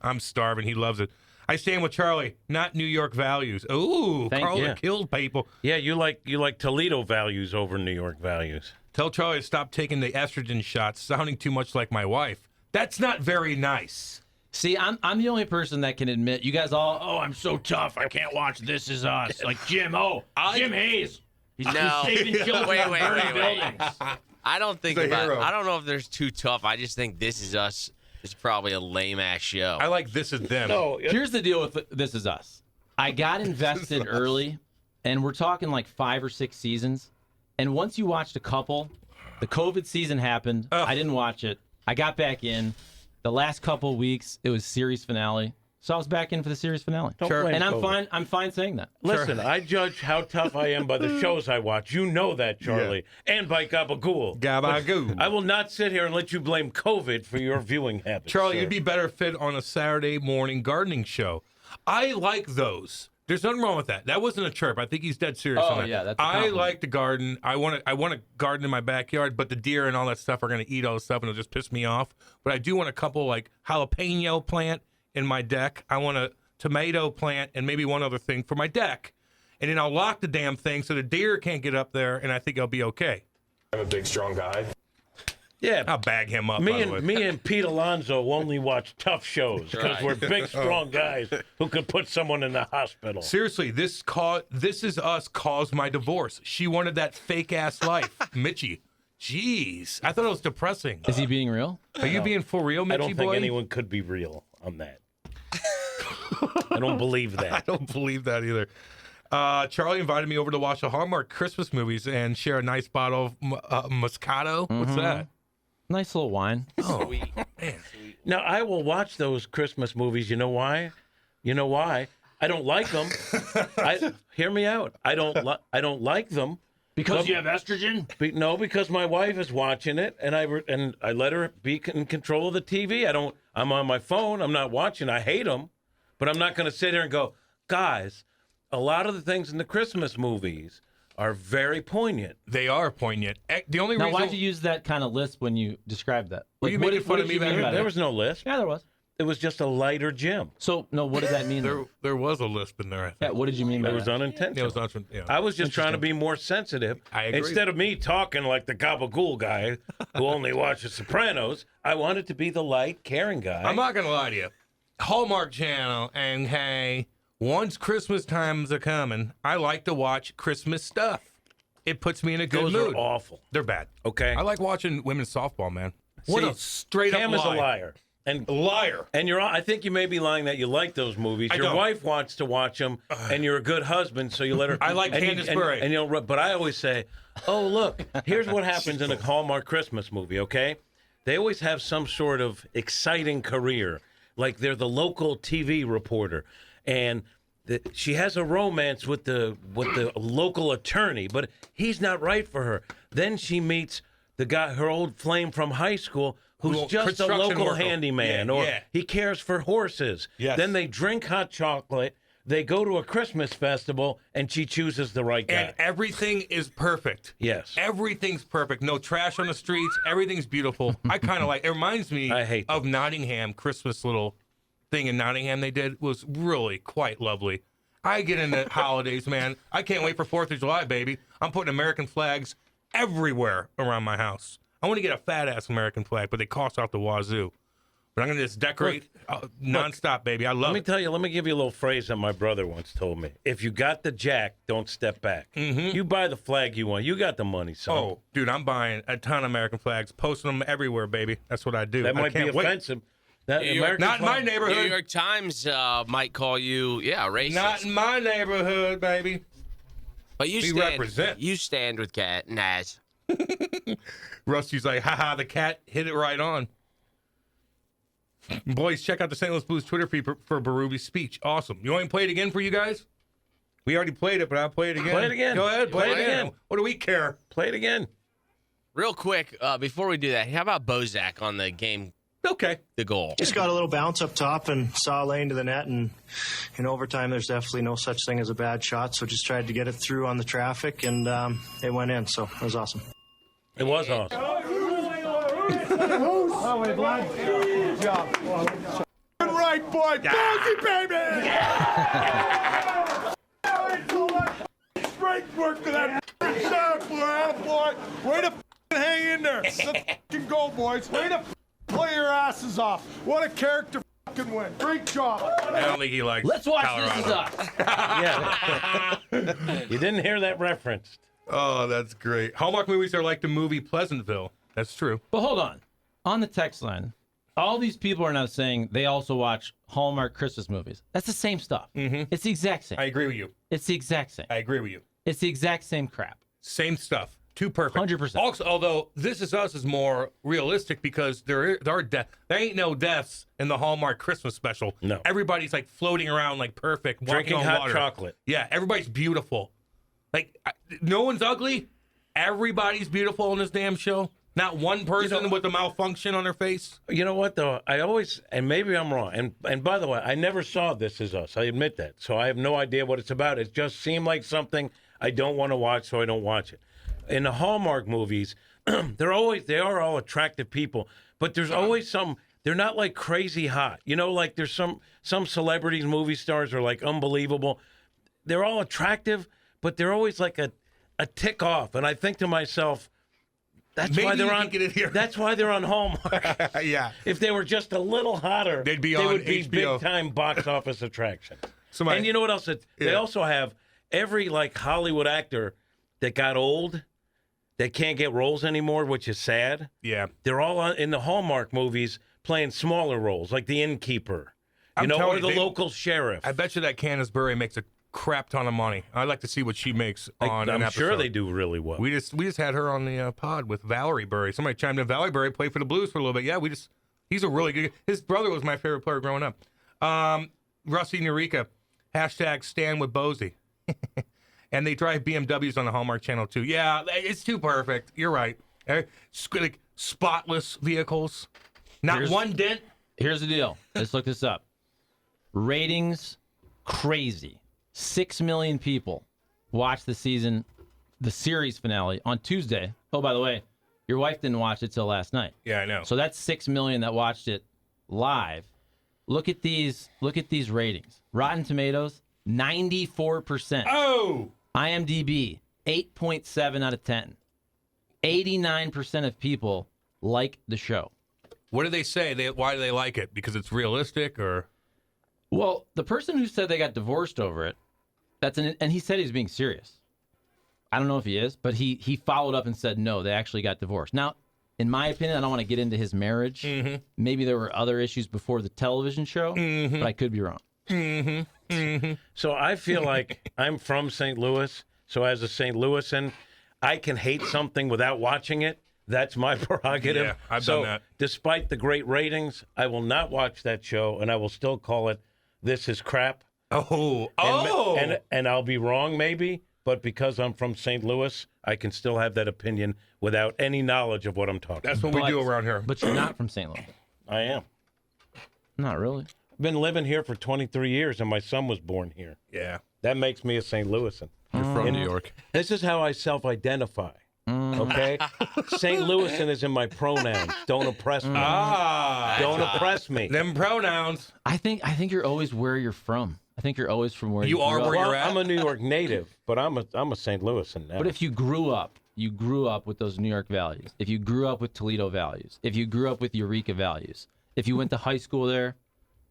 I'm starving. He loves it. I stand with Charlie, not New York values. Ooh, Thank Carla you. killed people. Yeah, you like Toledo values over New York values. Tell Charlie to stop taking the estrogen shots, sounding too much like my wife. That's not very nice. See, I'm the only person that can admit, you guys all, I'm so tough, I can't watch This Is Us. Like Jim, Jim Hayes. He's No. saving children Wait, from burning wait. buildings. I don't think He's a about. hero. I don't know if there's too tough. I just think This Is Us is probably a lame ass show. I like This Is Them. No, Here's the deal with This Is Us. I got invested early, and we're talking like 5 or 6 seasons. And once you watched a couple, the COVID season happened. I didn't watch it. I got back in. The last couple of weeks, it was series finale. So I was back in for the series finale. Don't blame And I'm COVID. fine. I'm fine saying that. Listen, I judge how tough I am by the shows I watch. You know that, Charlie. And by Gabagool. Gabagoo. I will not sit here and let you blame COVID for your viewing habits. Charlie, sir. you'd be better fit on a Saturday morning gardening show. I like those. There's nothing wrong with that. That wasn't a chirp. I think he's dead serious Oh, on that. yeah, that's a I compliment. like to garden. I want to garden in my backyard, but the deer and all that stuff are going to eat all the stuff and it'll just piss me off. But I do want a couple like jalapeno plant in my deck. I want a tomato plant and maybe one other thing for my deck. And then I'll lock the damn thing so the deer can't get up there and I think I'll be okay. I'm a big, strong guy. Yeah, I'll bag him up, by the way. me and Pete Alonso only watch tough shows because Right. we're big, strong guys who could put someone in the hospital. Seriously, This Is Us caused my divorce. She wanted that fake-ass life. Mitchie. Jeez. I thought it was depressing. Is he being real? Are you being for real, Mitchie I don't think boy? anyone could be real on that. I don't believe I that. don't believe that either. Charlie invited me over to watch the Hallmark Christmas movies and share a nice bottle of Moscato. What's that? Nice little wine. Oh, Now, I will watch those Christmas movies. You know why? You know why? I don't like them. Hear me out. I don't like them. Because you have estrogen? No, because my wife is watching it, and I let her be in control of the TV. I'm on my phone. I'm not watching. I hate them, but I'm not going to sit here and go, guys. A lot of the things in the Christmas movies are very poignant. they are poignant. The only Now, reason why'd you use that kind of lisp when you described that? Were you what making did- fun what of did me you mean back by There that? was no lisp. Yeah, there was. It was just a lighter Jim. So, no, what does that mean? then? there was a lisp in there? I think. Yeah, what did you mean by It was that? unintentional. It was not. Yeah. I was just trying to be more sensitive. I agree. Instead of me talking like the gabagool guy who only watches Sopranos, I wanted to be the light, caring guy. I'm not gonna lie to you. Hallmark Channel, and hey, once Christmas times are coming, I like to watch Christmas stuff. It puts me in a good Those mood. are awful. They're bad. Okay. I like watching women's softball, man. What See, a straight Cam up is lie. a liar. And Liar. And I think you may be lying that you like those movies. I Your don't. wife wants to watch them, and you're a good husband, so you let her. I like and Candace and, Bure. and you'll. But I always say, "Oh, look, here's what happens in a Hallmark Christmas movie." Okay, they always have some sort of exciting career, like they're the local TV reporter, and she has a romance with the local attorney, but he's not right for her. Then she meets the guy, her old flame from high school, who's Well, just a construction local worker. handyman, Yeah, or yeah. he cares for horses. Yes. Then they drink hot chocolate. They go to a Christmas festival, and she chooses the right guy. And everything is perfect. Yes. Everything's perfect. No trash on the streets. Everything's beautiful. I kind of like it. Reminds me I hate of Nottingham. Christmas little thing in Nottingham they did was really quite lovely. I get into holidays, man. I can't wait for 4th of July, baby. I'm putting American flags everywhere around my house. I want to get a fat-ass American flag, but they cost out the wazoo. But I'm going to just decorate nonstop, baby. I love it. Let me give you a little phrase that my brother once told me. If you got the jack, don't step back. You buy the flag you want. You got the money, son. Oh, dude, I'm buying a ton of American flags, posting them everywhere, baby. That's what I do. that I might be can't wait. offensive. That New York- American Not in my flag- New neighborhood. York Times might call you, racist. Not in my neighborhood, baby. but you we stand. represent. You stand with Cat Naz. Rusty's like, haha, the cat hit it right on. Boys, check out the St. Louis Blues Twitter feed for Berube speech. Awesome. You want me to play it again for you guys? We already played it, but I'll play it again. Play it again. Go ahead, play it Play it again. again. What do we care? Play it again. Real quick, before we do that, how about Bozak on the game, Okay. the goal? Just got a little bounce up top and saw a lane to the net, and in overtime there's definitely no such thing as a bad shot, so just tried to get it through on the traffic, and it went in, so it was awesome. It was awesome. white boy. Bozak, baby! Yeah! Great work to that shot, boy. Way to hang in there. Let's fucking go, boys. Way to play your asses off. What a character fucking win. Great job. I don't think he likes Let's watch Colorado. This Is Us. Yeah. You didn't hear that referenced. Oh, that's great. Hallmark movies are like the movie Pleasantville. That's true. But hold on. On the text line, all these people are now saying they also watch Hallmark Christmas movies. That's the same stuff. Mm-hmm. It's the exact same. I agree with you. It's the exact same. I agree with you. It's the exact same crap. Same stuff. Too perfect. 100%. Also, although This Is Us is more realistic because there ain't no deaths in the Hallmark Christmas special. No. Everybody's like floating around like perfect, walking Drinking on hot water. chocolate. Yeah, everybody's beautiful. Like no one's ugly. Everybody's beautiful in this damn show. Not one person with a malfunction on their face. You know what, though? I always, and maybe I'm wrong, and by the way, I never saw This Is Us. I admit that. So I have no idea what it's about. It just seemed like something I don't want to watch, so I don't watch it. In the Hallmark movies, they are all attractive people, but there's always they're not like crazy hot. You know, like there's some celebrities, movie stars are like unbelievable. They're all attractive, but they're always like a tick off. And I think to myself, that's Maybe why they're you on. can get in here. That's why they're on Hallmark. Yeah. If they were just a little hotter, They'd be they on would be HBO. big time box office attraction. Somebody- And you know what else? They Yeah. also have every like Hollywood actor that got old, that can't get roles anymore, which is sad. Yeah. They're all in the Hallmark movies playing smaller roles, like the innkeeper, I'm or telling the you, local sheriff. I bet you that Candace Berry makes a crap ton of money. I'd like to see what she makes on an I'm episode. sure they do really well. We just had her on the pod with Valerie Berry. Somebody chimed in. Valerie Berry played for the Blues for a little bit. Yeah, he's a really good. His brother was my favorite player growing up. Rusty Nurika, hashtag stand with Bozy. And they drive BMWs on the Hallmark Channel too. Yeah, it's too perfect. You're right. Like spotless vehicles, not one dent. Here's the deal. Let's look this up. Ratings, crazy. 6 million people watched the series finale on Tuesday. Oh, by the way, your wife didn't watch it till last night. Yeah, I know. So that's 6 million that watched it live. Look at these ratings. Rotten Tomatoes, 94%. Oh, IMDb, 8.7 out of 10. 89% of people like the show. what do they say? Why do they like it? Because it's realistic, or Well, the person who said they got divorced over it, and he said he's being serious. I don't know if he is, but he followed up and said, no, they actually got divorced. Now, in my opinion, I don't want to get into his marriage. Mm-hmm. Maybe there were other issues before the television show, but I could be wrong. So I feel like I'm from St. Louis. So as a St. Louisan, I can hate something without watching it. That's my prerogative. Yeah, I've so done that. Despite the great ratings, I will not watch that show, and I will still call it "This Is Crap." And I'll be wrong, maybe, but because I'm from St. Louis, I can still have that opinion without any knowledge of what I'm talking that's about. what we do around here. But you're not from St. Louis. I am. Not really. I've been living here for 23 years, and my son was born here. Yeah. That makes me a St. Louisan. You're from New York. This is how I self-identify. Okay? St. Louisan is in my pronouns. Don't oppress me. Don't oppress me. Them pronouns. I think you're always where you're from. I think you're always from where You are grew up. where you're Well, at. I'm a New York native, but I'm a St. Louisan now. But if you grew up with those New York values, if you grew up with Toledo values, if you grew up with Eureka values, if you went to high school there,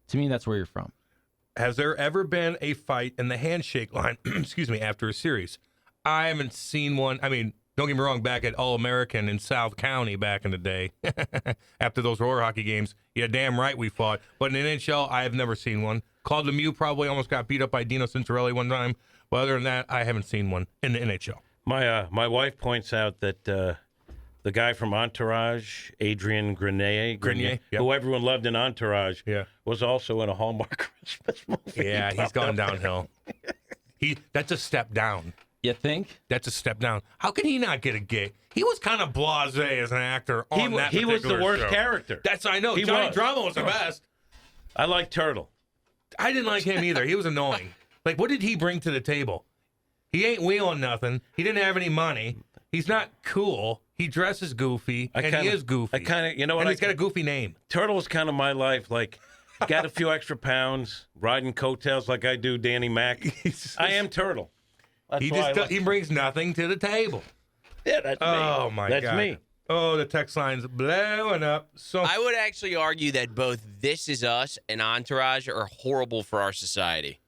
to me, that's where you're from. Has there ever been a fight in the handshake line, excuse me, after a series? I haven't seen one. I mean, don't get me wrong, back at All-American in South County back in the day, after those roller hockey games, yeah, damn right we fought. But in NHL, I have never seen one. Claude Lemieux probably almost got beat up by Dino Cintarelli one time. But other than that, I haven't seen one in the NHL. My wife points out that the guy from Entourage, Adrian Grenier, Grenier, yep. who everyone loved in Entourage, Yeah. was also in a Hallmark Christmas movie. Yeah, he's gone downhill. That's a step down. You think? That's a step down. How can he not get a gig? He was kind of blasé as an actor on that He was the particular worst show. character. I know. He Johnny was. Drama was the best. I like Turtle. I didn't like him either. He was annoying. Like, what did he bring to the table? He ain't wheeling nothing. He didn't have any money. He's not cool. He dresses goofy, he is goofy. You know what? And he's got a goofy name. Turtle was kind of my life. Like, got a few extra pounds, riding coattails like I do, Danny Mac. I am Turtle. That's He brings nothing to the table. Yeah, that's me. Oh my God, that's me. Oh, the text line's blowing up. So I would actually argue that both This Is Us and Entourage are horrible for our society.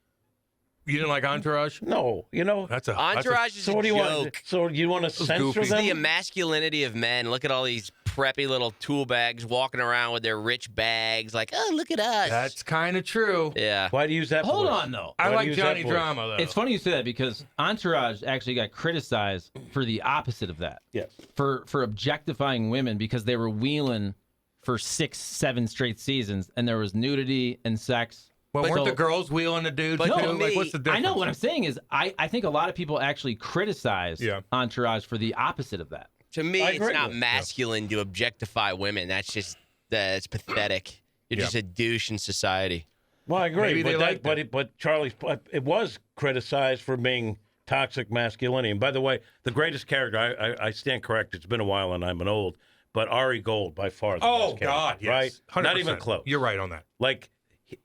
you didn't like Entourage? No, That's a Entourage is So a what do you joke. want? So you want to censor goofy. It's them? the masculinity of men. Look at all these preppy little tool bags walking around with their rich bags. Like, oh, look at us. That's kind of true. yeah. Why do you use that? Hold voice? on, though. I Why do like you use that Johnny voice? Drama though. It's funny you say that because Entourage actually got criticized for the opposite of that. Yes. For objectifying women because they were wheeling for 6-7 straight seasons and there was nudity and sex. Well, weren't So- the girls wheeling the dudes But too? to Like, me- what's the difference? I know what I'm saying is I think a lot of people actually criticize Yeah. Entourage for the opposite of that. To me, I it's agree not with you. masculine to objectify women. That's pathetic. You're Yeah. just a douche in society. Well, I agree. Maybe they liked but Charlie's it was criticized for being toxic masculinity. And by the way, the greatest character, I stand correct. It's been a while and I'm an old, but Ari Gold by far. The Oh best God, character, yes. right? 100%. Not even close. You're right on that. Like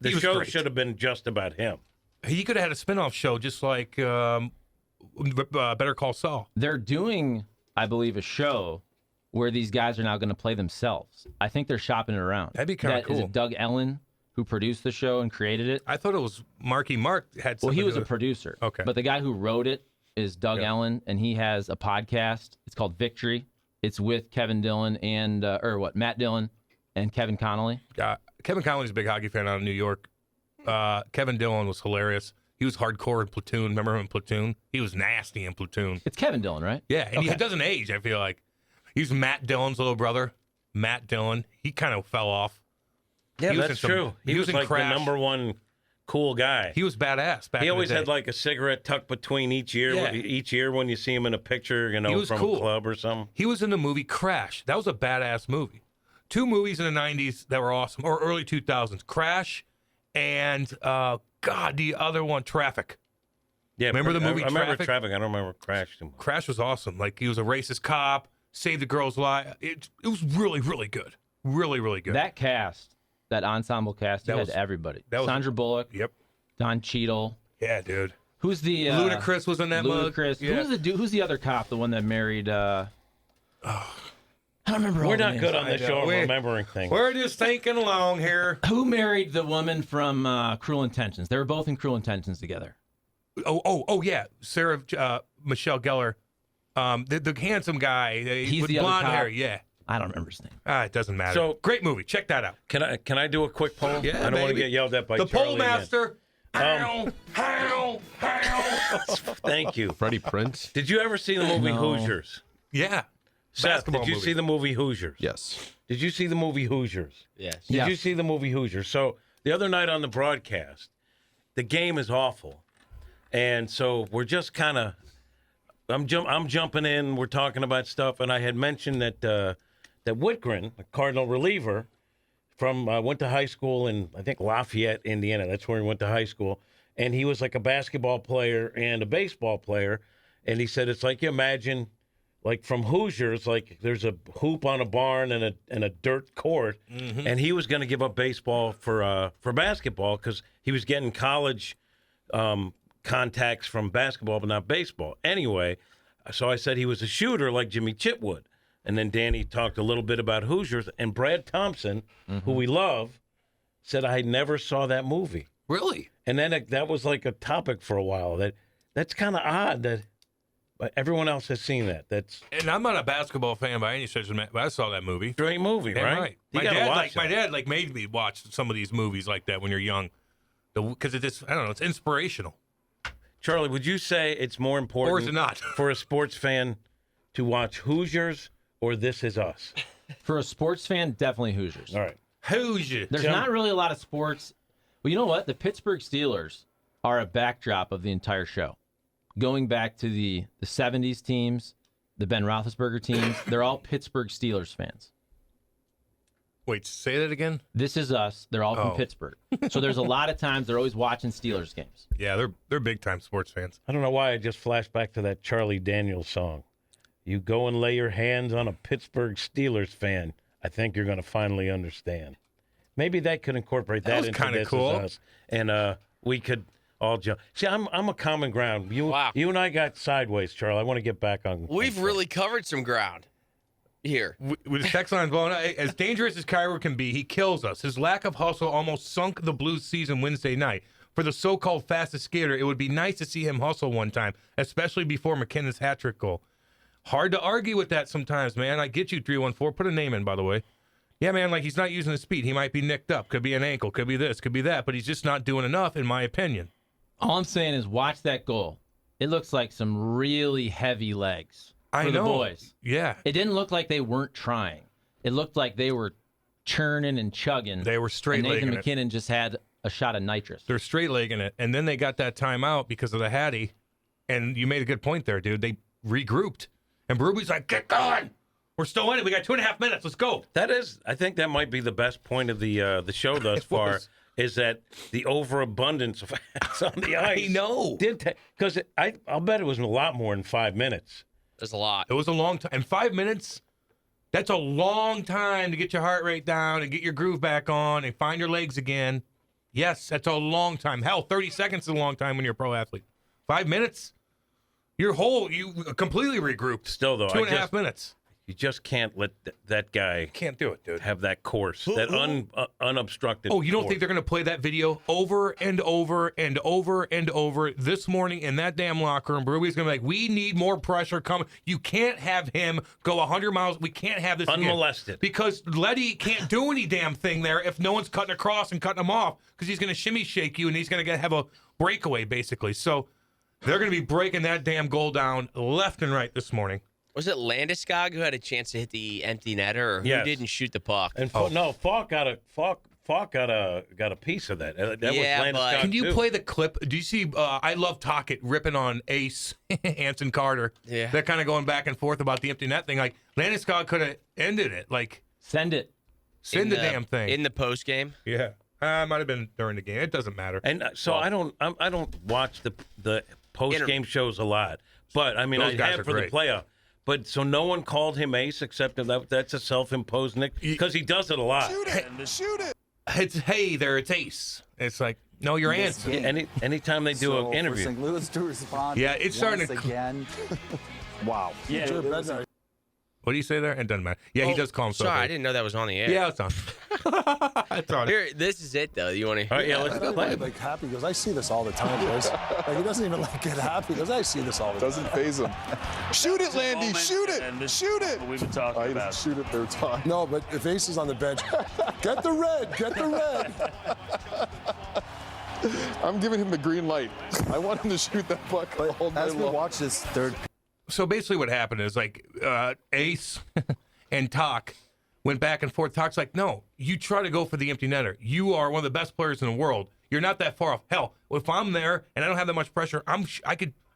the He was show great. should have been just about him. He could have had a spin-off show just like Better Call Saul. They're doing, I believe, a show where these guys are now going to play themselves. I think they're shopping it around. That'd be kinda Is cool. it Doug Ellen who produced the show and created it? I thought it was Marky Mark had Well, something he was to a do producer. Okay. But the guy who wrote it is Doug Yeah. Ellen, and he has a podcast. It's called Victory. It's with Kevin Dillon and Matt Dillon and Kevin Connolly. Kevin Conley's a big hockey fan out of New York. Kevin Dillon was hilarious. He was hardcore in Platoon. Remember him in Platoon? He was nasty in Platoon. It's Kevin Dillon, right? Yeah, and he Okay. doesn't age, I feel like. He's Matt Dillon's little brother. Matt Dillon. He kind of fell off. Yeah, He was in that's some- true. he He was was in like Crash. the number one cool guy. He was badass back He in always the day. had like a cigarette tucked between each ear. Yeah. Each year when you see him in a picture, He was from cool. a club or something. He was in the movie Crash. That was a badass movie. Two movies in the 90s that were awesome, or early 2000s. Crash and, the other one, Traffic. Yeah, Remember the movie I remember Traffic? Traffic. I don't remember Crash too much. Crash was awesome. Like, he was a racist cop, saved a girl's life. It was really, really good. Really, really good. That cast, that ensemble cast, you That had was- everybody. that was- Sandra Bullock, Yep. Don Cheadle. Yeah, dude. Who's the Ludacris was in that mug. Ludacris. Yeah. Who's the dude? Who's the other cop? The one that married? I don't remember. all We're the not names. good on this I show know. of We- remembering things. We're just thinking along here. Who married the woman from Cruel Intentions? They were both in Cruel Intentions together. Oh, yeah. Sarah Michelle Gellar. The handsome guy. He's with the other blonde cop. hair. Yeah. I don't remember his name. It doesn't matter. So- Great movie. Check that out. Can I do a quick poll? Yeah, I don't want to baby. get yelled at by The Charlie Pole again. Master. How? Thank you. Freddie Prinze? Did you ever see the movie No. Hoosiers? Yeah. Seth, Basketball did you movie. see the movie Hoosiers? Yes. Did you see the movie Hoosiers? Yes. Did Yes. you see the movie Hoosiers? So the other night on the broadcast, the game is awful, and so we're just kind of, I'm jumping in. We're talking about stuff, and I had mentioned that that Whitgren, a Cardinal reliever, from went to high school in I think Lafayette, Indiana. That's where he went to high school, and he was like a basketball player and a baseball player, and he said it's like you imagine. Like from Hoosiers, like there's a hoop on a barn and a dirt court, and he was going to give up baseball for basketball because he was getting college contacts from basketball but not baseball. Anyway, so I said he was a shooter like Jimmy Chitwood, and then Danny talked a little bit about Hoosiers, and Brad Thompson, who we love, said I never saw that movie, Really? and then that was like a topic for a while. That's kind of odd that. But everyone else has seen that. That's And I'm not a basketball fan by any stretch of the but I saw that movie. a great movie, Damn right? You My gotta dad, watch my that. dad, made me watch some of these movies like that when you're young, because it just, I don't know, it's inspirational. Charlie, would you say it's more important Or is it not? for a sports fan to watch Hoosiers or This Is Us? For a sports fan, definitely Hoosiers. All right. Hoosier. There's not really a lot of sports. Well, you know what? The Pittsburgh Steelers are a backdrop of the entire show. Going back to the 70s teams, the Ben Roethlisberger teams, they're all Pittsburgh Steelers fans. Wait, say that again? This Is Us, they're all from Oh. Pittsburgh. So there's a lot of times they're always watching Steelers games. Yeah, they're big time sports fans. I don't know why I just flashed back to that Charlie Daniels song. You go and lay your hands on a Pittsburgh Steelers fan. I think you're going to finally understand. Maybe that could incorporate that was into kinda This Is cool. Us. And we could all jump. See, I'm a common ground. You and I got sideways, Charlie. I want to get back on. We've really covered some ground here. With the text line blowing, as dangerous as Kyrie can be, he kills us. His lack of hustle almost sunk the Blues season Wednesday night. For the so-called fastest skater, it would be nice to see him hustle one time, especially before McKinnon's hat trick goal. Hard to argue with that sometimes, man. I get you, 314. Put a name in, by the way. Yeah, man, like he's not using his speed. He might be nicked up. Could be an ankle. Could be this. Could be that. But he's just not doing enough, in my opinion. All I'm saying is watch that goal. It looks like some really heavy legs for the boys. Yeah. It didn't look like they weren't trying. It looked like they were churning and chugging. They were and straight-legging Nathan it. McKinnon just had a shot of nitrous. They're straight-legging it. And then they got that timeout because of the Hattie. And you made a good point there, dude. They regrouped. And Berube's like, get going. We're still in it. We got 2.5 minutes. Let's go. I think that might be the best point of the show thus far. Is that the overabundance of hats on the ice? I know. Because I'll bet it was a lot more than 5 minutes. There's a lot. It was a long time. And 5 minutes, that's a long time to get your heart rate down and get your groove back on and find your legs again. Yes, that's a long time. Hell, 30 seconds is a long time when you're a pro athlete. 5 minutes, you completely regrouped. Still, though, 2.5 minutes. You just can't let that guy Can't do it, dude. have that course, that unobstructed. Oh, you don't course. think they're going to play that video over and over and over and over this morning in that damn locker room? Berube's going to be like, we need more pressure coming. You can't have him go 100 miles. We can't have this again. Unmolested. Because Letty can't do any damn thing there if no one's cutting across and cutting him off because he's going to shimmy shake you and he's going to have a breakaway, basically. So they're going to be breaking that damn goal down left and right this morning. Was it Landeskog who had a chance to hit the empty netter, or who Yes. didn't shoot the puck? And Falk got a piece of that. That Yeah, was but- Landeskog Can you too. play the clip? Do you see I Love Tocchet ripping on Ace, Anson Carter? Yeah. They're kind of going back and forth about the empty net thing. Like, Landeskog could have ended it. Like, Send it. send the damn thing. In the post game. Yeah. Might have been during the game. It doesn't matter. And so I don't watch the post game shows a lot, but I mean Those I guys have are for great. the playoff. But so no one called him Ace except that's a self-imposed nick because he does it a lot. Shoot it. It's, hey there, it's Ace. It's like, no, you're Anson. Anytime they do an interview, St. Louis to respond. Yeah, it's starting once to- again. Wow. Yeah, What do you say there? It doesn't matter. Yeah, he does call himself Sorry, I Ace. didn't know that was on the air. Yeah, it's on. It's on. Here, this is it though. You want to? all right, yeah, let's play it. Like happy because I see this all the time, boys. Like he doesn't even like get happy because I see this all the time. Doesn't phase him. Shoot it, Landy. Shoot it. Shoot it. We've been talking about. Shoot it third time. No, but if Ace is on the bench, get the red. Get the red. I'm giving him the green light. I want him to shoot that puck all day As we long. watch this third So basically what happened is like Ace and Talk went back and forth. Talk's like, no, you try to go for the empty netter. You are one of the best players in the world. You're not that far off. Hell, if I'm there and I don't have that much pressure, I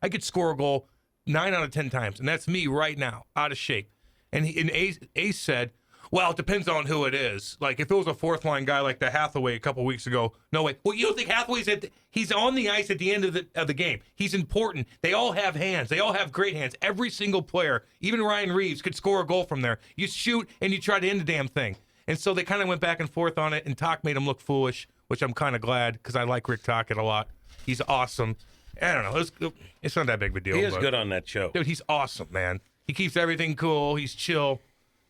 could score a goal 9 out of 10 times, and that's me right now, out of shape. And Ace said, well, it depends on who it is. Like, if it was a fourth-line guy like the Hathaway a couple weeks ago, no way. Well, you don't think Hathaway's he's on the ice at the end of the game. He's important. They all have hands. They all have great hands. Every single player, even Ryan Reeves, could score a goal from there. You shoot, and you try to end the damn thing. And so they kind of went back and forth on it, and Talk made him look foolish, which I'm kind of glad, because I like Rick Tocchet a lot. He's awesome. I don't know. It's not that big of a deal. He is but- good on that show. Dude, he's awesome, man. He keeps everything cool. He's chill.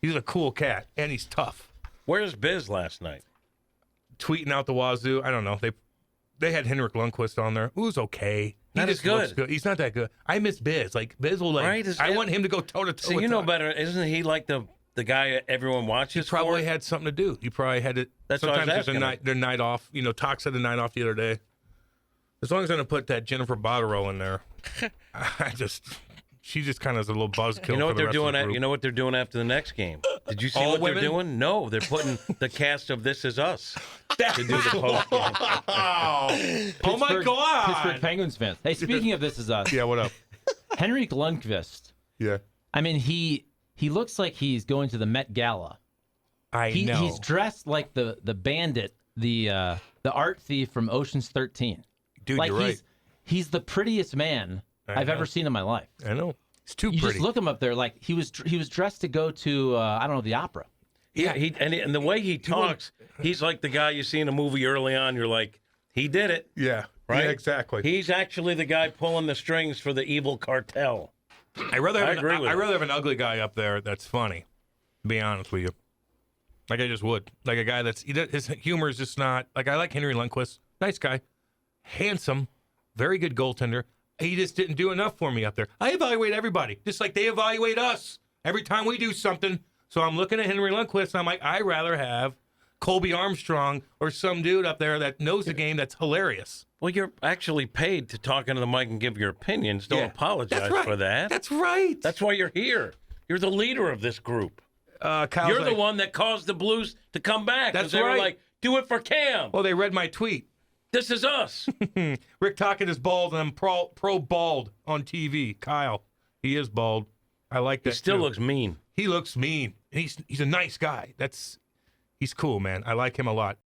He's a cool cat, and he's tough. Where's Biz last night? Tweeting out the wazoo. I don't know. They had Henrik Lundqvist on there. Who's okay. He Not as just looks good. He's not that good. I miss Biz. Like, Biz will, like, Right, I want him to go toe-to-toe See, with you know Talk. better. Isn't he like the guy everyone He watches probably for? had something to do. He probably had it. That's what I was sometimes there's asking him. their night off. You know, Talk said the night off the other day. As long as I don't put that Jennifer Botterill in there, she just kind of is a little buzzkill. You know for what the they're rest of doing? the group. You know what they're doing after the next game? Did you see All what women? they're doing? No, they're putting the cast of This Is Us to do the post game. Oh my God! Pittsburgh Penguins fans. Hey, speaking of This Is Us, Yeah, what up? Henrik Lundqvist. Yeah, I mean, he looks like he's going to the Met Gala. I know. He's dressed like the bandit, the art thief from Ocean's 13. Dude, like you're right. he's the prettiest man I've know. ever seen in my life. I know. It's too You pretty. just look him up there, like he was dressed to go to I don't know, the opera. And the way he talks, he's like the guy you see in a movie early on. You're like, he did it. Yeah. Right? Yeah, exactly. He's actually the guy pulling the strings for the evil cartel. I'd rather I agree with I'd him. rather have an ugly guy up there that's funny, to be honest with you. Like I just would. Like a guy his humor is just not, like I like Henry Lundqvist. Nice guy. Handsome. Very good goaltender. He just didn't do enough for me up there. I evaluate everybody, just like they evaluate us every time we do something. So I'm looking at Henry Lundqvist, and I'm like, I'd rather have Colby Armstrong or some dude up there that knows the game that's hilarious. Well, you're actually paid to talk into the mic and give your opinions. Don't apologize That's right. for that. That's right. That's why you're here. You're the leader of this group. Kyle's You're the like, one that caused the Blues to come back. 'Cause That's they were right. like, do it for Cam. Well, they read my tweet. This is us. Rick Tocchet is bald, and I'm pro bald on TV. Kyle, he is bald. I like that. He still too. looks mean. He looks mean. He's a nice guy. He's cool, man. I like him a lot.